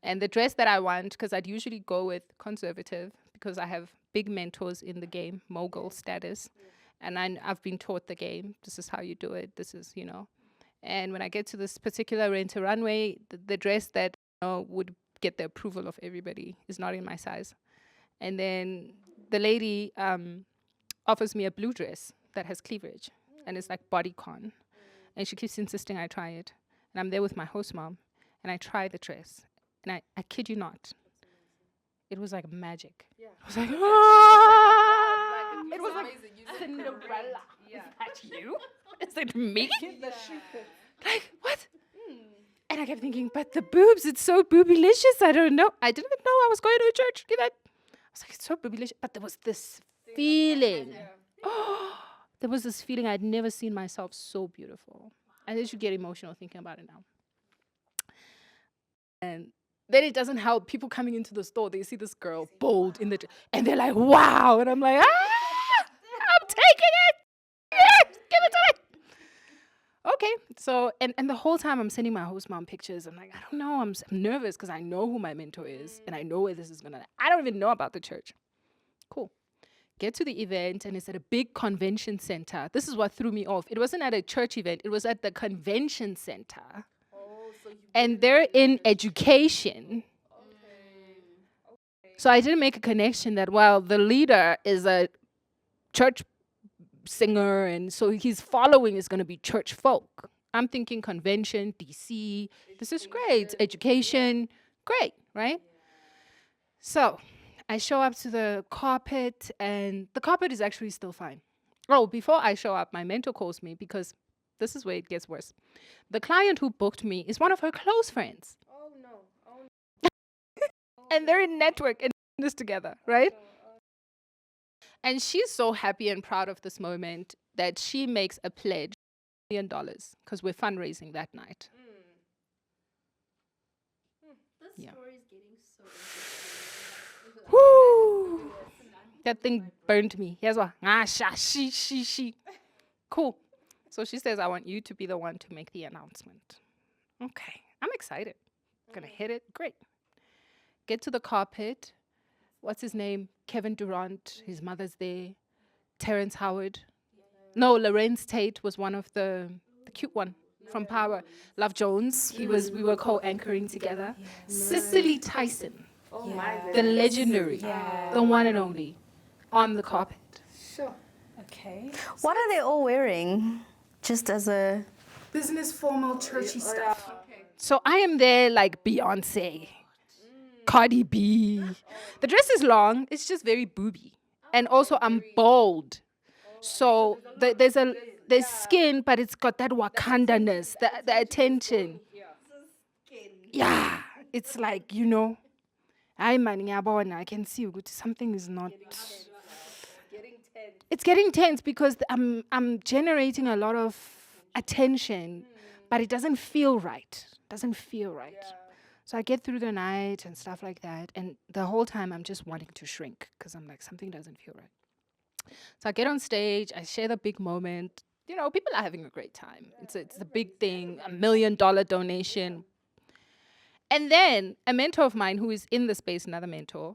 And the dress that I want, because I'd usually go with conservative, because I have big mentors in the game, mogul status. And I've been taught the game. This is how you do it. This is. And when I get to this particular Rent a Runway, the dress that would get the approval of everybody is not in my size. And then the lady offers me a blue dress that has cleavage and it's like bodycon. And she keeps insisting I try it. And I'm there with my host mom and I try the dress. And I kid you not, it was like magic. I was like, ah! It was like Cinderella. Is that you? Is it me? Like, what? And I kept thinking, but the boobs, it's so boobylicious. I don't know. I didn't even know I was going to a church. I was like, it's so boobylicious. But there was this feeling. There was this feeling I'd never seen myself so beautiful. I just get emotional thinking about it now. And then it doesn't help people coming into the store. They see this girl bold in and they're like, wow. And I'm like, I'm taking it. Yes, give it to me. Okay. So, and the whole time I'm sending my host mom pictures. I'm like, I don't know. I'm nervous because I know who my mentor is and I know where this is going to, I don't even know about the church. Cool. Get to the event and it's at a big convention center. This is what threw me off. It wasn't at a church event. It was at the convention center. And they're in education. So I didn't make a connection that, well, the leader is a church singer, and so his following is going to be church folk. I'm thinking convention, DC. This is great. Education, great, right? So I show up to the carpet, and the carpet is actually still fine. Oh, before I show up, my mentor calls me because this is where it gets worse. The client who booked me is one of her close friends. Oh no. And they're in network and this together, right? And she's so happy and proud of this moment that she makes a pledge $1 million because we're fundraising that night. This story is getting so interesting. Woo! That thing burned me. Here's what. She. Cool. So she says, I want you to be the one to make the announcement. Okay. I'm excited. Gonna hit it. Great. Get to the carpet. What's his name? Kevin Durant. His mother's there. Terrence Howard. No, Lorenz Tate was one of the cute one from Power. Love Jones. We were co-anchoring together. Cicely Tyson. The legendary. The one and only. On the carpet. Sure. Okay. What are they all wearing? Just as a Business formal churchy stuff. So I am there like Beyonce. Cardi B. The dress is long. It's just very booby. And also I'm bold. So there's skin, but it's got that Wakanda-ness, the attention. Yeah. It's like, I can see something is not. It's getting tense because I'm generating a lot of attention, but it doesn't feel right. So I get through the night and stuff like that, and the whole time I'm just wanting to shrink because I'm like, something doesn't feel right. So I get on stage, I share the big moment. People are having a great time. It's a big thing, $1 million donation. And then a mentor of mine who is in the space, another mentor,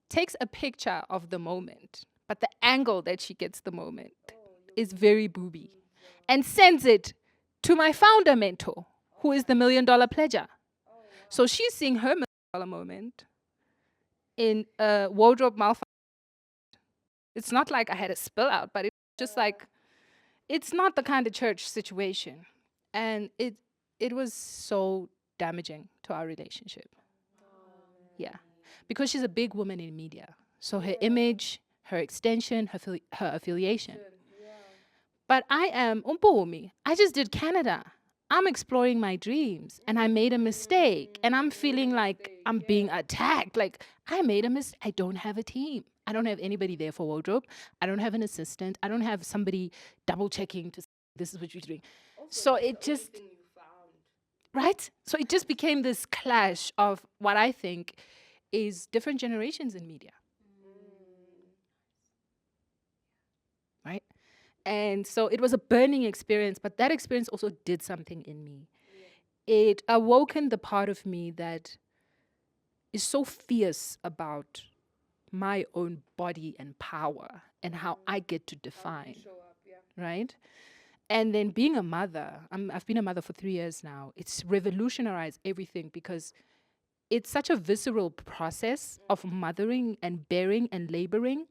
takes a picture of the moment, but the angle that she gets the moment is very booby, and sends it to my founder mentor, who is the $1 million pledger. So she's seeing her $1 million moment in a wardrobe malfunction. It's not like I had a spill out, but it's just like, it's not the kind of church situation. And it was so damaging to our relationship. Yeah. Because she's a big woman in media. So her image, her extension, her affiliation. But I am Umpomi. I just did Canada. I'm exploring my dreams and I made a mistake and I'm feeling like I'm being attacked. Like I made a mistake. I don't have a team. I don't have anybody there for wardrobe. I don't have an assistant. I don't have somebody double checking to say this is what you're doing. So it just, right? So it just became this clash of what I think is different generations in media. Right? And so it was a burning experience, but that experience also did something in me. It awoken the part of me that is so fierce about my own body and power and how I get to define, right? And then being a mother, I've been a mother for 3 years now. It's revolutionized everything because it's such a visceral process of mothering and bearing and laboring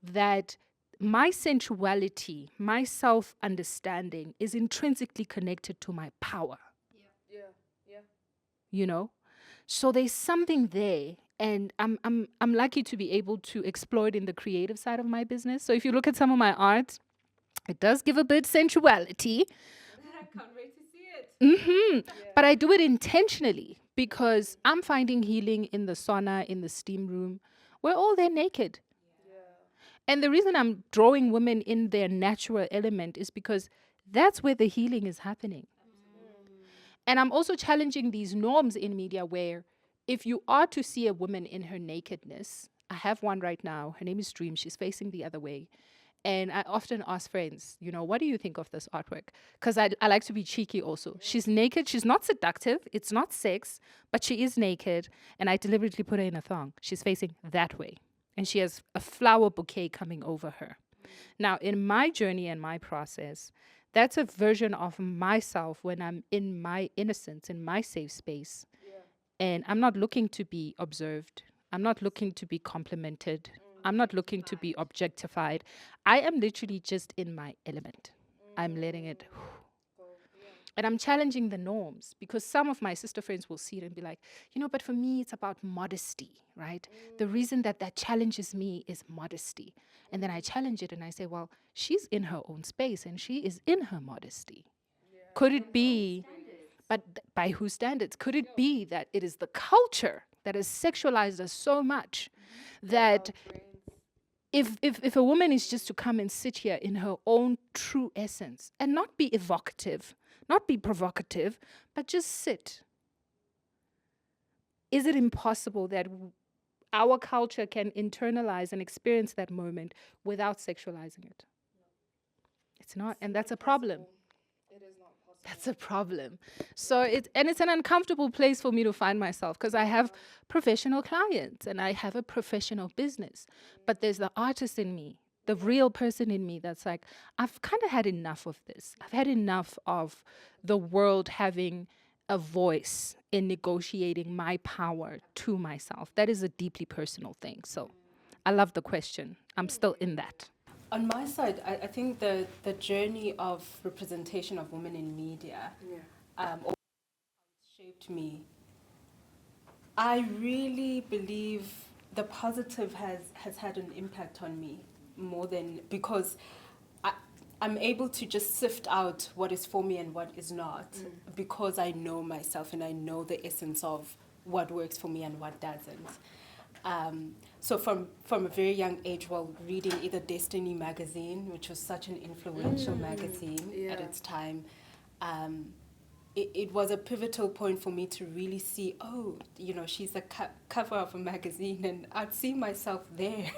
that my sensuality, my self understanding is intrinsically connected to my power. You know? So there's something there. And I'm lucky to be able to explore it in the creative side of my business. So if you look at some of my art, it does give a bit sensuality. I can't wait to see it. But I do it intentionally because I'm finding healing in the sauna, in the steam room. We're all there naked. And the reason I'm drawing women in their natural element is because that's where the healing is happening. And I'm also challenging these norms in media where if you are to see a woman in her nakedness, I have one right now. Her name is Dream. She's facing the other way. And I often ask friends, what do you think of this artwork? Because I like to be cheeky also. She's naked. She's not seductive. It's not sex, but she is naked. And I deliberately put her in a thong. She's facing that way. And she has a flower bouquet coming over her. Now, in my journey and my process, that's a version of myself when I'm in my innocence, in my safe space. And I'm not looking to be observed. I'm not looking to be complimented. I'm not looking to be objectified. I am literally just in my element. I'm letting it. And I'm challenging the norms because some of my sister friends will see it and be like, but for me, it's about modesty, right? The reason that challenges me is modesty. And then I challenge it and I say, well, she's in her own space and she is in her modesty. Could it be, but by whose standards? Could it be that it is the culture that has sexualized us so much that if a woman is just to come and sit here in her own true essence and not be evocative, not be provocative, but just sit, is it impossible that our culture can internalize and experience that moment without sexualizing it? It's not, and that's a problem. That's a problem. So it's an uncomfortable place for me to find myself because I have professional clients and I have a professional business. But there's the artist in me, the real person in me that's like, I've kind of had enough of this. I've had enough of the world having a voice in negotiating my power to myself. That is a deeply personal thing. So I love the question. I'm still in that. On my side, I think the journey of representation of women in media shaped me. I really believe the positive has had an impact on me more than because I'm able to just sift out what is for me and what is not because I know myself and I know the essence of what works for me and what doesn't. So from a very young age, while reading either Destiny magazine, which was such an influential magazine at its time, it was a pivotal point for me to really see, she's the cover of a magazine, and I'd see myself there.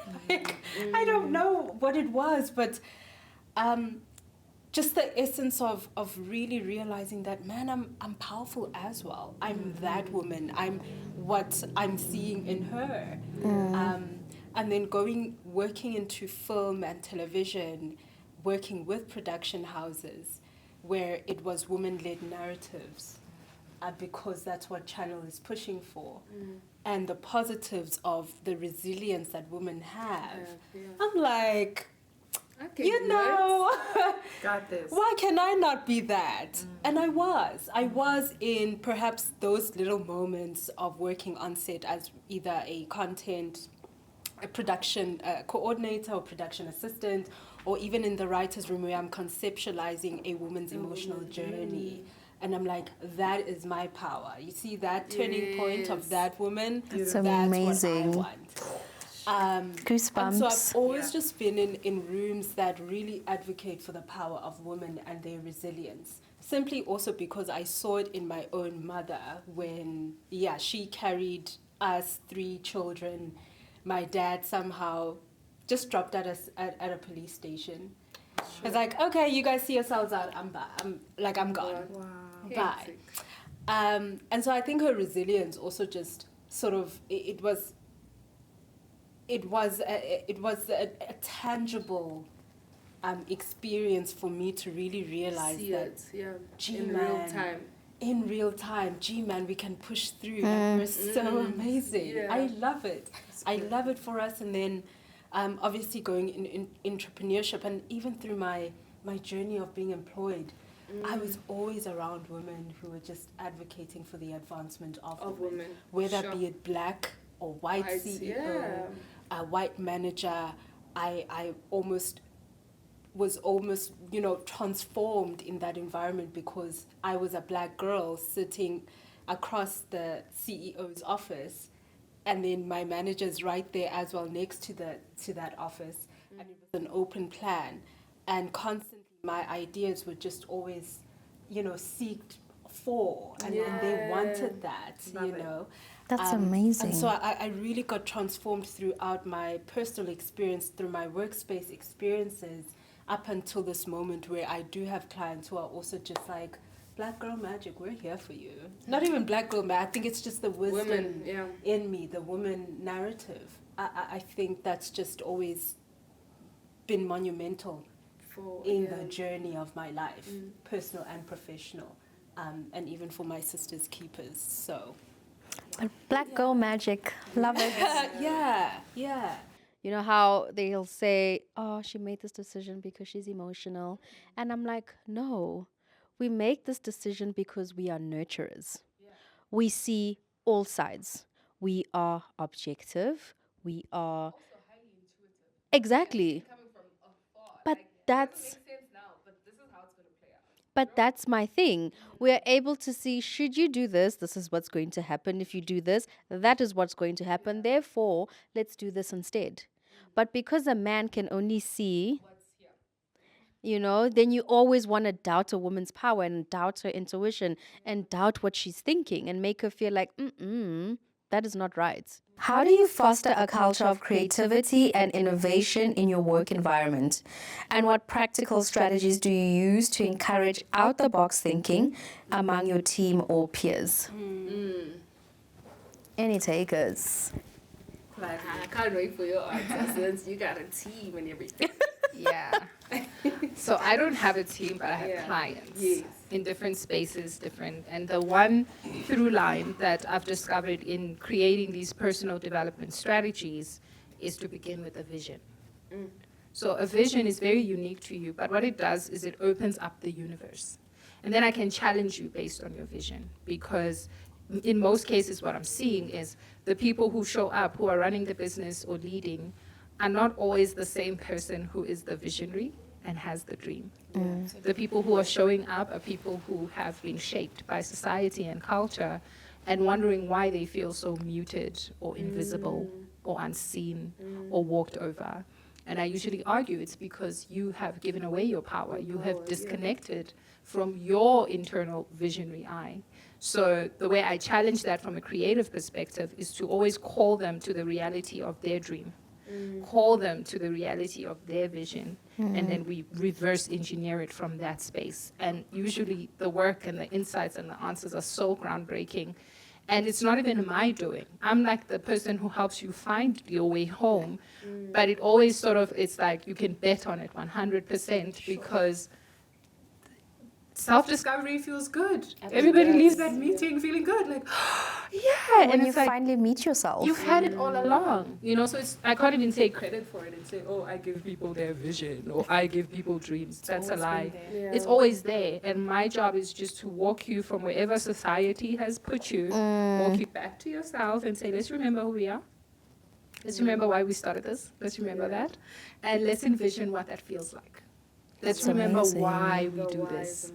I don't know what it was, but just the essence of really realizing that, man, I'm powerful as well. I'm that woman. I'm what I'm seeing in her. And then working into film and television, working with production houses where it was women-led narratives because that's what Channel is pushing for. And the positives of the resilience that women have. I'm like... Okay, got this. Why can I not be that? And I was in perhaps those little moments of working on set as either a production coordinator or production assistant, or even in the writer's room where I'm conceptualizing a woman's emotional journey. And I'm like, that is my power. You see that turning point of that woman? That's What amazing. I want. Goosebumps. And so I've always just been in rooms that really advocate for the power of women and their resilience. Simply also because I saw it in my own mother when, she carried us 3 children. My dad somehow just dropped us at a police station. It's like, okay, you guys see yourselves out. I'm gone. Wow. Bye. Hectic. And so I think her resilience also just sort of it was a tangible experience for me to really realize See that it, yeah, Gee, in real man, time. in real time, gee man, we can push through. Like, we're so amazing. Yeah. I love it. I love it for us. And then obviously going in entrepreneurship, and even through my journey of being employed, I was always around women who were just advocating for the advancement of women, whether Sure. be it black or white White, CEO, yeah. a white manager. I was almost, transformed in that environment because I was a black girl sitting across the CEO's office, and then my manager's right there as well next to that office, and it was an open plan, and constantly my ideas were just always, seeked for, and they wanted that, Love it. That's and amazing. so I really got transformed throughout my personal experience, through my workspace experiences, up until this moment where I do have clients who are also just like, Black Girl Magic, we're here for you. Not even Black Girl Magic, I think it's just the wisdom Women, yeah. in me, the woman narrative. I think that's just always been monumental in the journey of my life, personal and professional, and even for my sister's keepers. So, But Black Girl Magic, love it. yeah. You know how they'll say, oh, she made this decision because she's emotional. And I'm like, no, we make this decision because we are nurturers. We see all sides. We are objective. We are. Exactly. But that's. But that's my thing. We're able to see, should you do this, this is what's going to happen. If you do this, that is what's going to happen. Therefore, let's do this instead. But because a man can only see, then you always want to doubt a woman's power and doubt her intuition and doubt what she's thinking and make her feel like, that is not right. How do you foster a culture of creativity and innovation in your work environment? And what practical strategies do you use to encourage out the box thinking among your team or peers? Any takers? Like, I can't wait for your answer since you got a team and everything. Yeah. So I don't have a team, but I have Yeah. clients Yes. in different spaces, different. And the one through line that I've discovered in creating these personal development strategies is to begin with a vision. So a vision is very unique to you, but what it does is it opens up the universe. And then I can challenge you based on your vision, because in most cases what I'm seeing is the people who show up, who are running the business or leading, are not always the same person who is the visionary and has the dream. The people who are showing up are people who have been shaped by society and culture and wondering why they feel so muted or invisible or unseen or walked over. And I usually argue it's because you have given away your power. You have disconnected from your internal visionary eye. So the way I challenge that from a creative perspective is to always call them to the reality of their dream. Call them to the reality of their vision, and then we reverse engineer it from that space. And usually the work and the insights and the answers are so groundbreaking. And it's not even my doing. I'm like the person who helps you find your way home. But it always sort of, it's like you can bet on it 100% because self-discovery feels good. Everybody leaves that meeting feeling good, like, yeah. When And you it's like, finally meet yourself. you've had it all along, so it's, I can't even take credit for it and say, oh, I give people their vision or I give people dreams. That's a lie. It's always there. And my job is just to walk you from wherever society has put you, walk you back to yourself and say, let's remember who we are. Let's remember why we started this. Let's remember that. And let's envision what that feels like. Let's remember amazing. why we do this.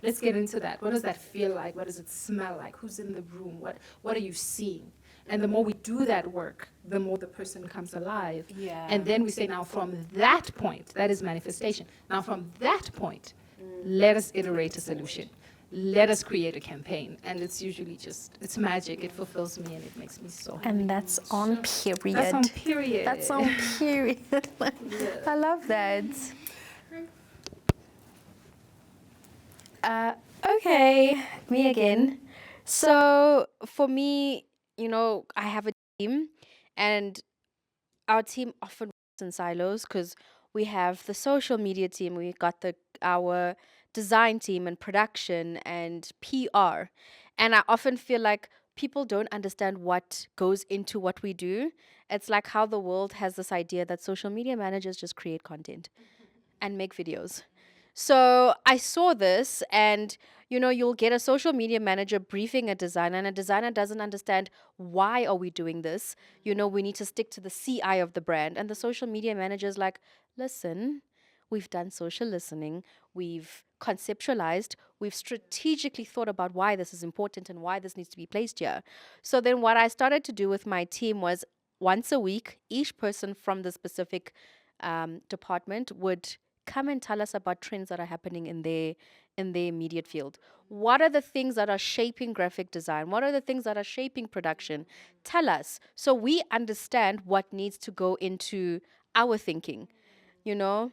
Let's get into that. What does that feel like? What does it smell like? Who's in the room? What are you seeing? And the more we do that work, the more the person comes alive. Yeah. And then we say, now from that point, that is manifestation. Now from that point, let us iterate a solution. Let us create a campaign. And it's usually just, it's magic. It fulfills me and it makes me so happy. And that's on period. That's on period. That's on period. I love that. Okay, me again. So for me, I have a team, and our team often works in silos because we have the social media team, we got our design team and production and PR, and I often feel like people don't understand what goes into what we do. It's like how the world has this idea that social media managers just create content and make videos. So I saw this, and you'll get a social media manager briefing a designer, and a designer doesn't understand why are we doing this. We need to stick to the CI of the brand, and the social media manager is like, listen, we've done social listening, we've conceptualized, we've strategically thought about why this is important and why this needs to be placed here. So then, what I started to do with my team was once a week, each person from the specific department would come and tell us about trends that are happening in their immediate field. What are the things that are shaping graphic design? What are the things that are shaping production? Tell us so we understand what needs to go into our thinking, you know?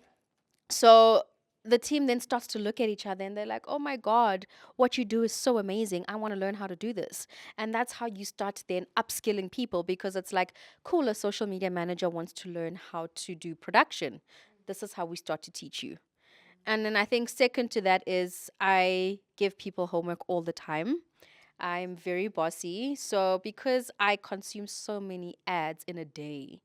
So the team then starts to look at each other and they're like, oh my God, what you do is so amazing. I want to learn how to do this. And that's how you start then upskilling people, because it's like, cool, a social media manager wants to learn how to do production. This is how we start to teach you. And then I think second to that is I give people homework all the time. I'm very bossy. So because I consume so many ads in a day,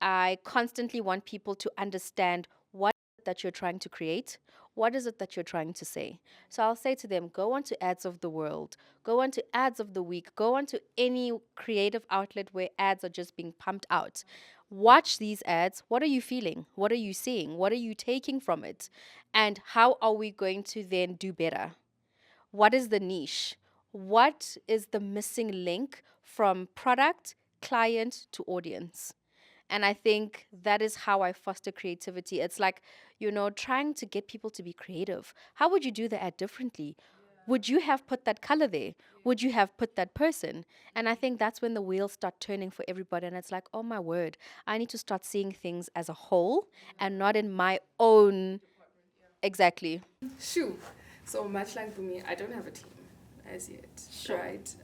I constantly want people to understand what is it that you're trying to create, what is it that you're trying to say. So I'll say to them, go on to Ads of the World, go on to Ads of the Week, go on to any creative outlet where ads are just being pumped out. Watch these ads. What are you feeling? What are you seeing? What are you taking from it? And how are we going to then do better? What is the niche? What is the missing link from product, client to audience? And I think that is how I foster creativity. It's like, trying to get people to be creative. How would you do the ad differently? Would you have put that color there? Would you have put that person? And I think that's when the wheels start turning for everybody. And it's like, oh my word, I need to start seeing things as a whole and not in my own. Exactly. Shoo. So much like for me, I don't have a team as yet, right?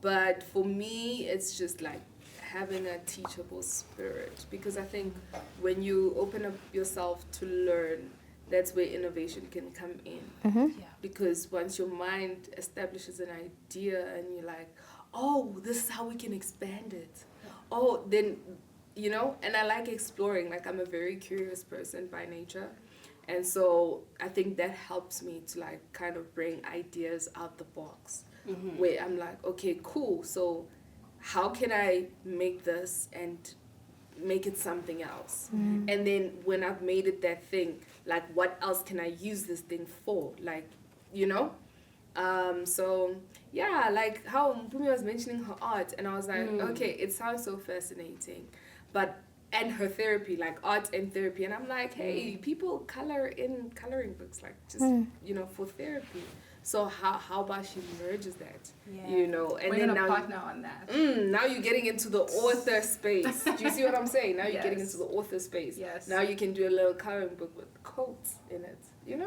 But for me, it's just like having a teachable spirit, because I think when you open up yourself to learn, that's where innovation can come in. Because once your mind establishes an idea and you're like, oh, this is how we can expand it. Oh, then, and I like exploring. Like, I'm a very curious person by nature. And so I think that helps me to like kind of bring ideas out the box, where I'm like, okay, cool. So how can I make this and make it something else? And then when I've made it that thing, like what else can I use this thing for? Like, so yeah, like how Mpumi was mentioning her art, and I was like, okay, it sounds so fascinating, but and her therapy, like art and therapy, and I'm like, hey, people color in coloring books, like just for therapy. So how about she merges that, and We're then gonna now partner on that. now you're getting into the author space. Do you see what I'm saying? Now you're getting into the author space. Yes. Now you can do a little coloring book with quotes in it.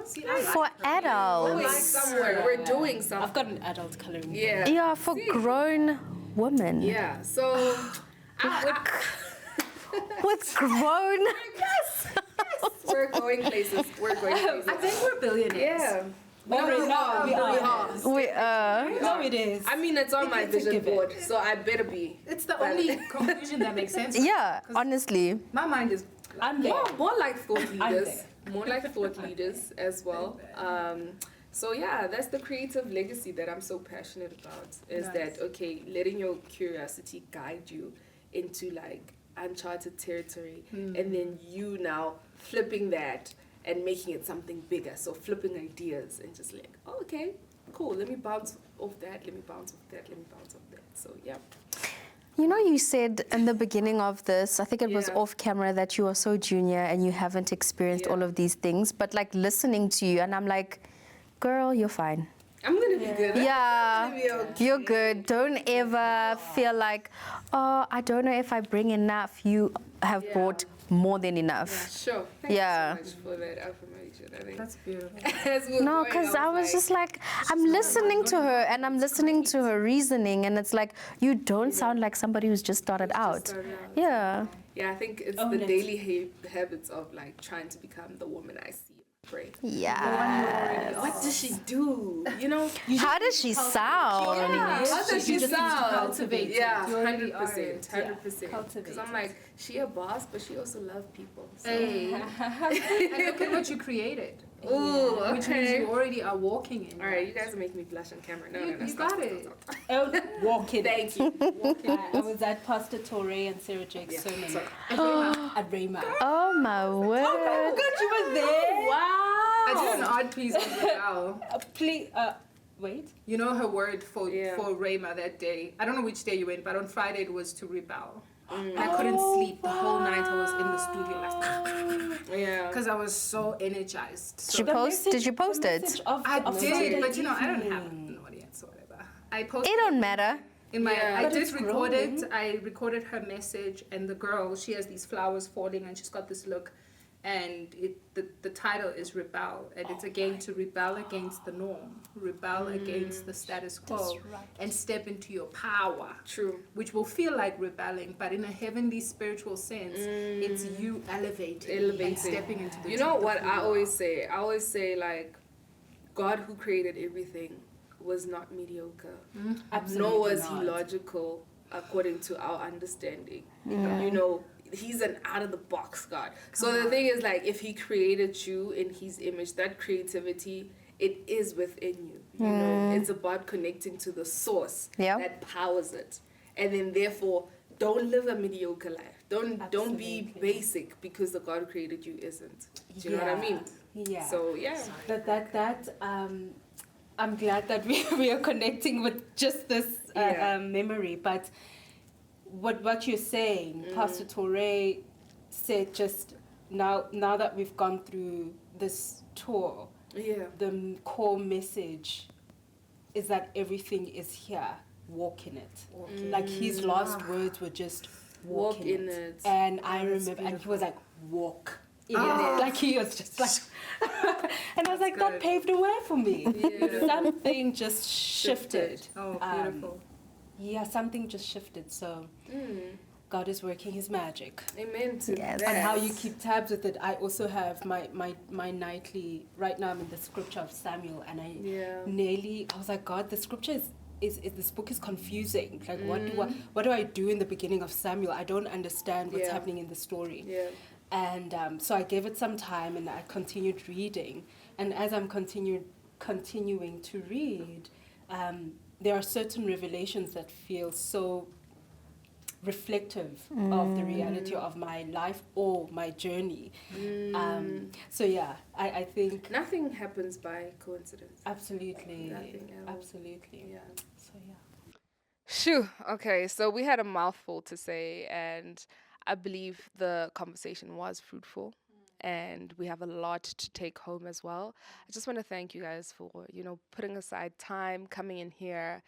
See, For adults. Going somewhere, we're doing something. I've got an adult coloring. Yeah. Yeah, for grown women. Yeah. So With grown. we're going places. We're going places. I think we're billionaires. Yeah. We are. No, it is. I mean, it's on my It's a vision given. board, so I better be. It's the only conclusion that makes sense. Yeah, honestly. My mind is. I'm there. More like thought I'm leaders. More like thought leaders as well. So yeah, that's the creative legacy that I'm so passionate about. Is Nice. that okay? Letting your curiosity guide you into like uncharted territory, and then you now flipping that and making it something bigger. So flipping ideas and just like, oh, okay, cool. Let me bounce off that. Let me bounce off that. Let me bounce off that. So yeah. You said in the beginning of this, I think it was Yeah. off camera, that you are so junior and you haven't experienced Yeah. all of these things. But like listening to you, and I'm like, girl, you're fine. I'm gonna be good. Yeah, I'm gonna be okay. you're good. Don't ever feel like, oh, I don't know if I bring enough. You have Yeah. brought more than enough. Sure. Thank Yeah. you so much for that affirmation. I think That's beautiful. as we're No, going, because I was just like, I'm listening to her and I'm listening to her reasoning, and it's like, you don't sound like somebody who's just started out. started out. Yeah. Yeah, I think it's Own the it. daily habits of like trying to become the woman I see and pray. Yeah. What does she do? You know? How does she sound? How does she just need to sound? cultivate it. Yeah, You already 100%. are. 100%. Cultivate Because I'm like, she a boss, but she also loves people. So. Hey. And look at what you created. Ooh, Which means okay. you already are walking in. All right, you guys are making me blush on camera. No, You stop, got stop, it. stop, stop. Oh, walk in. Thank you. I was at Pastor Torre and Sarah Jake's Yeah, sermon sorry. at Rhema. Oh my word. God, you were there. Wow. I did an art piece on Rebel. Please, wait. You know her word for Rhema that day. I don't know which day you went, but on Friday it was to rebel. And I couldn't sleep the whole night. I was in the studio like, Yeah. because I was so energized. So Did you post it? I of did, Sunday but you know, I don't evening. have an audience or whatever. I posted It don't matter. in my. Yeah. I But did it's record it. growing. I recorded her message, and the girl, she has these flowers falling, and she's got this look, and the title is rebel, and it's again to rebel against the norm, rebel against the status quo, and step into your power. True. Which will feel like rebelling, but in a heavenly spiritual sense, it's you elevating and stepping into the You know truth of what who I you always are. say? I always say, like, God who created everything was not mediocre. Nor was he logical according to our understanding. You know, he's an out of the box God. So the thing is, like, if he created you in his image, that creativity, it is within you. You know, it's about connecting to the source that powers it. And then therefore, don't live a mediocre life. Don't be basic because the God who created you isn't. Do you know what I mean? Yeah. So yeah. I'm glad that we are connecting with just this memory. But what you're saying, Pastor Torre said just now that we've gone through this tour, the core message is that everything is here. Walk in it. Like his last words were just walk in it. And I remember, and he was like, walk. Like he was just like, and I was like, that paved the way for me. Something just shifted. Oh, beautiful. Yeah, something just shifted. So God is working his magic. Amen to that. And how you keep tabs with it. I also have my nightly, right now I'm in the scripture of Samuel, and I was like, God, the scripture is this book is confusing. Like what do I do in the beginning of Samuel? I don't understand what's happening in the story. And so I gave it some time, and I continued reading. And as I'm continuing to read, there are certain revelations that feel so reflective of the reality of my life or my journey. So yeah, I think nothing happens by coincidence. absolutely, Nothing at all. absolutely. Yeah. So yeah. Shoo. Okay, so we had a mouthful to say, and I believe the conversation was fruitful, and we have a lot to take home as well. I just want to thank you guys for, you know, putting aside time, coming in here,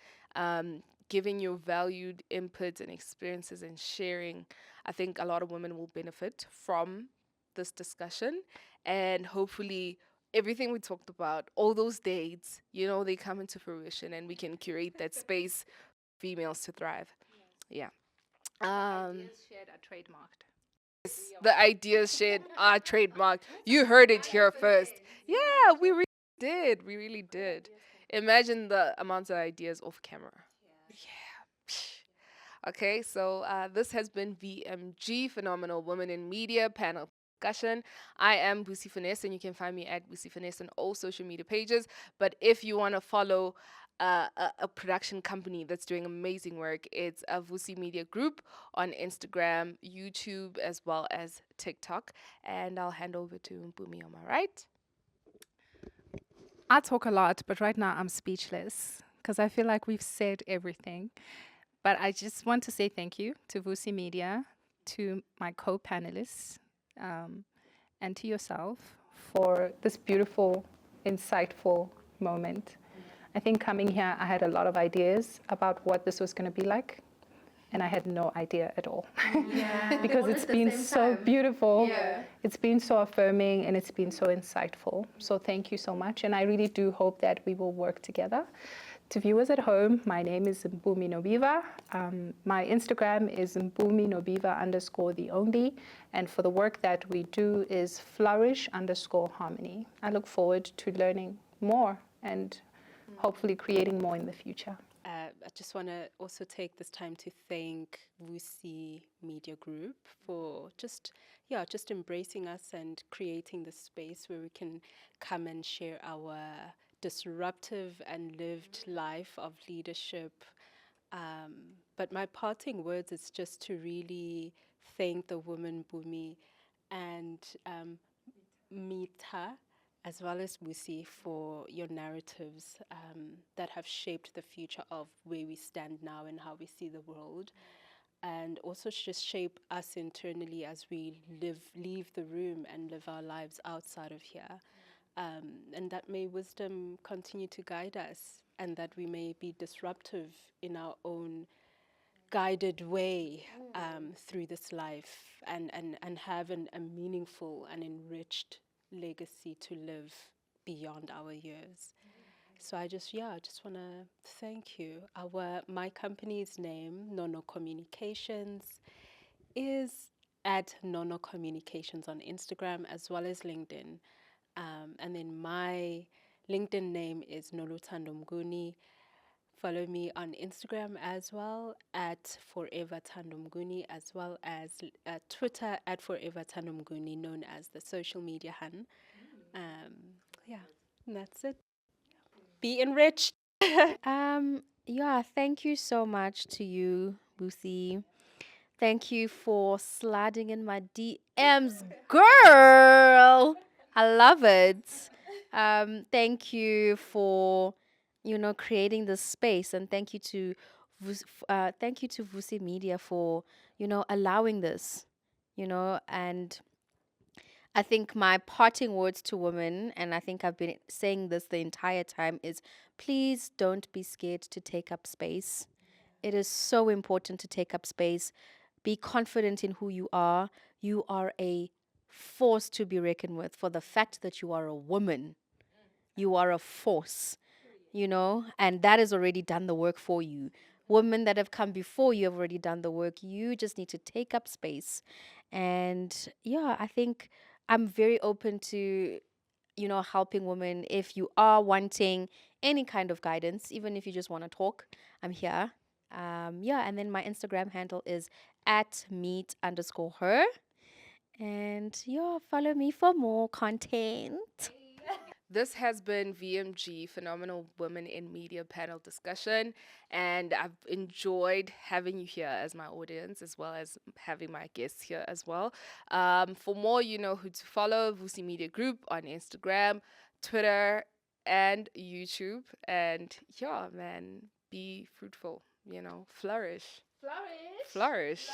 giving your valued inputs and experiences and sharing. I think a lot of women will benefit from this discussion, and hopefully everything we talked about, all those dates, you know, they come into fruition, and we can curate that space for females to thrive. Yeah. Ideas shared are trademarked. The ideas shared are trademarked. You heard it here first. Yeah, we really did. We really did. Imagine the amount of ideas off camera. Yeah. Okay, so this has been VMG, Phenomenal Woman in Media Panel Discussion. I am Busi Finesse, and you can find me at Busi Finesse on all social media pages. But if you want to follow a production company that's doing amazing work, it's a Vusi Media Group on Instagram, YouTube, as well as TikTok. And I'll hand over to Mpumi, am I right? I talk a lot, but right now I'm speechless because I feel like we've said everything. But I just want to say thank you to Vusi Media, to my co-panelists, and to yourself for this beautiful, insightful moment. I think coming here, I had a lot of ideas about what this was going to be like, and I had no idea at all. Because it's been so beautiful, it's been so affirming, and it's been so insightful. So thank you so much, and I really do hope that we will work together. To viewers at home, my name is Mpumi Nobiva. My Instagram is Mpumi Nobiva _ the only, and for the work that we do is flourish _ harmony. I look forward to learning more and hopefully creating more in the future. I just want to also take this time to thank Wusi Media Group for just embracing us and creating this space where we can come and share our disruptive and lived life of leadership. But my parting words is just to really thank the woman Bumi and Mita, as well as Wusi, for your narratives that have shaped the future of where we stand now and how we see the world. And also just shape us internally as we leave the room and live our lives outside of here. And that may wisdom continue to guide us, and that we may be disruptive in our own guided way through this life, and have a meaningful and enriched legacy to live beyond our years. So I just want to thank you. My company's name, Nono Communications, is at Nono Communications on Instagram as well as LinkedIn. And then my LinkedIn name is Noluthando Mguni. Follow me on Instagram as well at Forever Tandumguni, as well as Twitter at Forever Tandumguni, known as the social media hun. Yeah, and that's it. Be enriched. Thank you so much to you, Busi. Thank you for sliding in my DMs, girl. I love it. Thank you for, creating this space, and thank you to Vusi Media for, allowing this, and I think my parting words to women, and I think I've been saying this the entire time, is please don't be scared to take up space. It is so important to take up space. Be confident in who you are. You are a force to be reckoned with. For the fact that you are a woman, you are a force, and that has already done the work for you. Women that have come before you have already done the work. You just need to take up space. And I think I'm very open to, helping women. If you are wanting any kind of guidance, even if you just want to talk, I'm here. And then my Instagram handle is at meet_her. And follow me for more content. This has been VMG, Phenomenal Women in Media panel discussion. And I've enjoyed having you here as my audience, as well as having my guests here as well. For more, you know who to follow: Vusi Media Group on Instagram, Twitter, and YouTube. And yeah, man, be fruitful, flourish. Flourish. Flourish.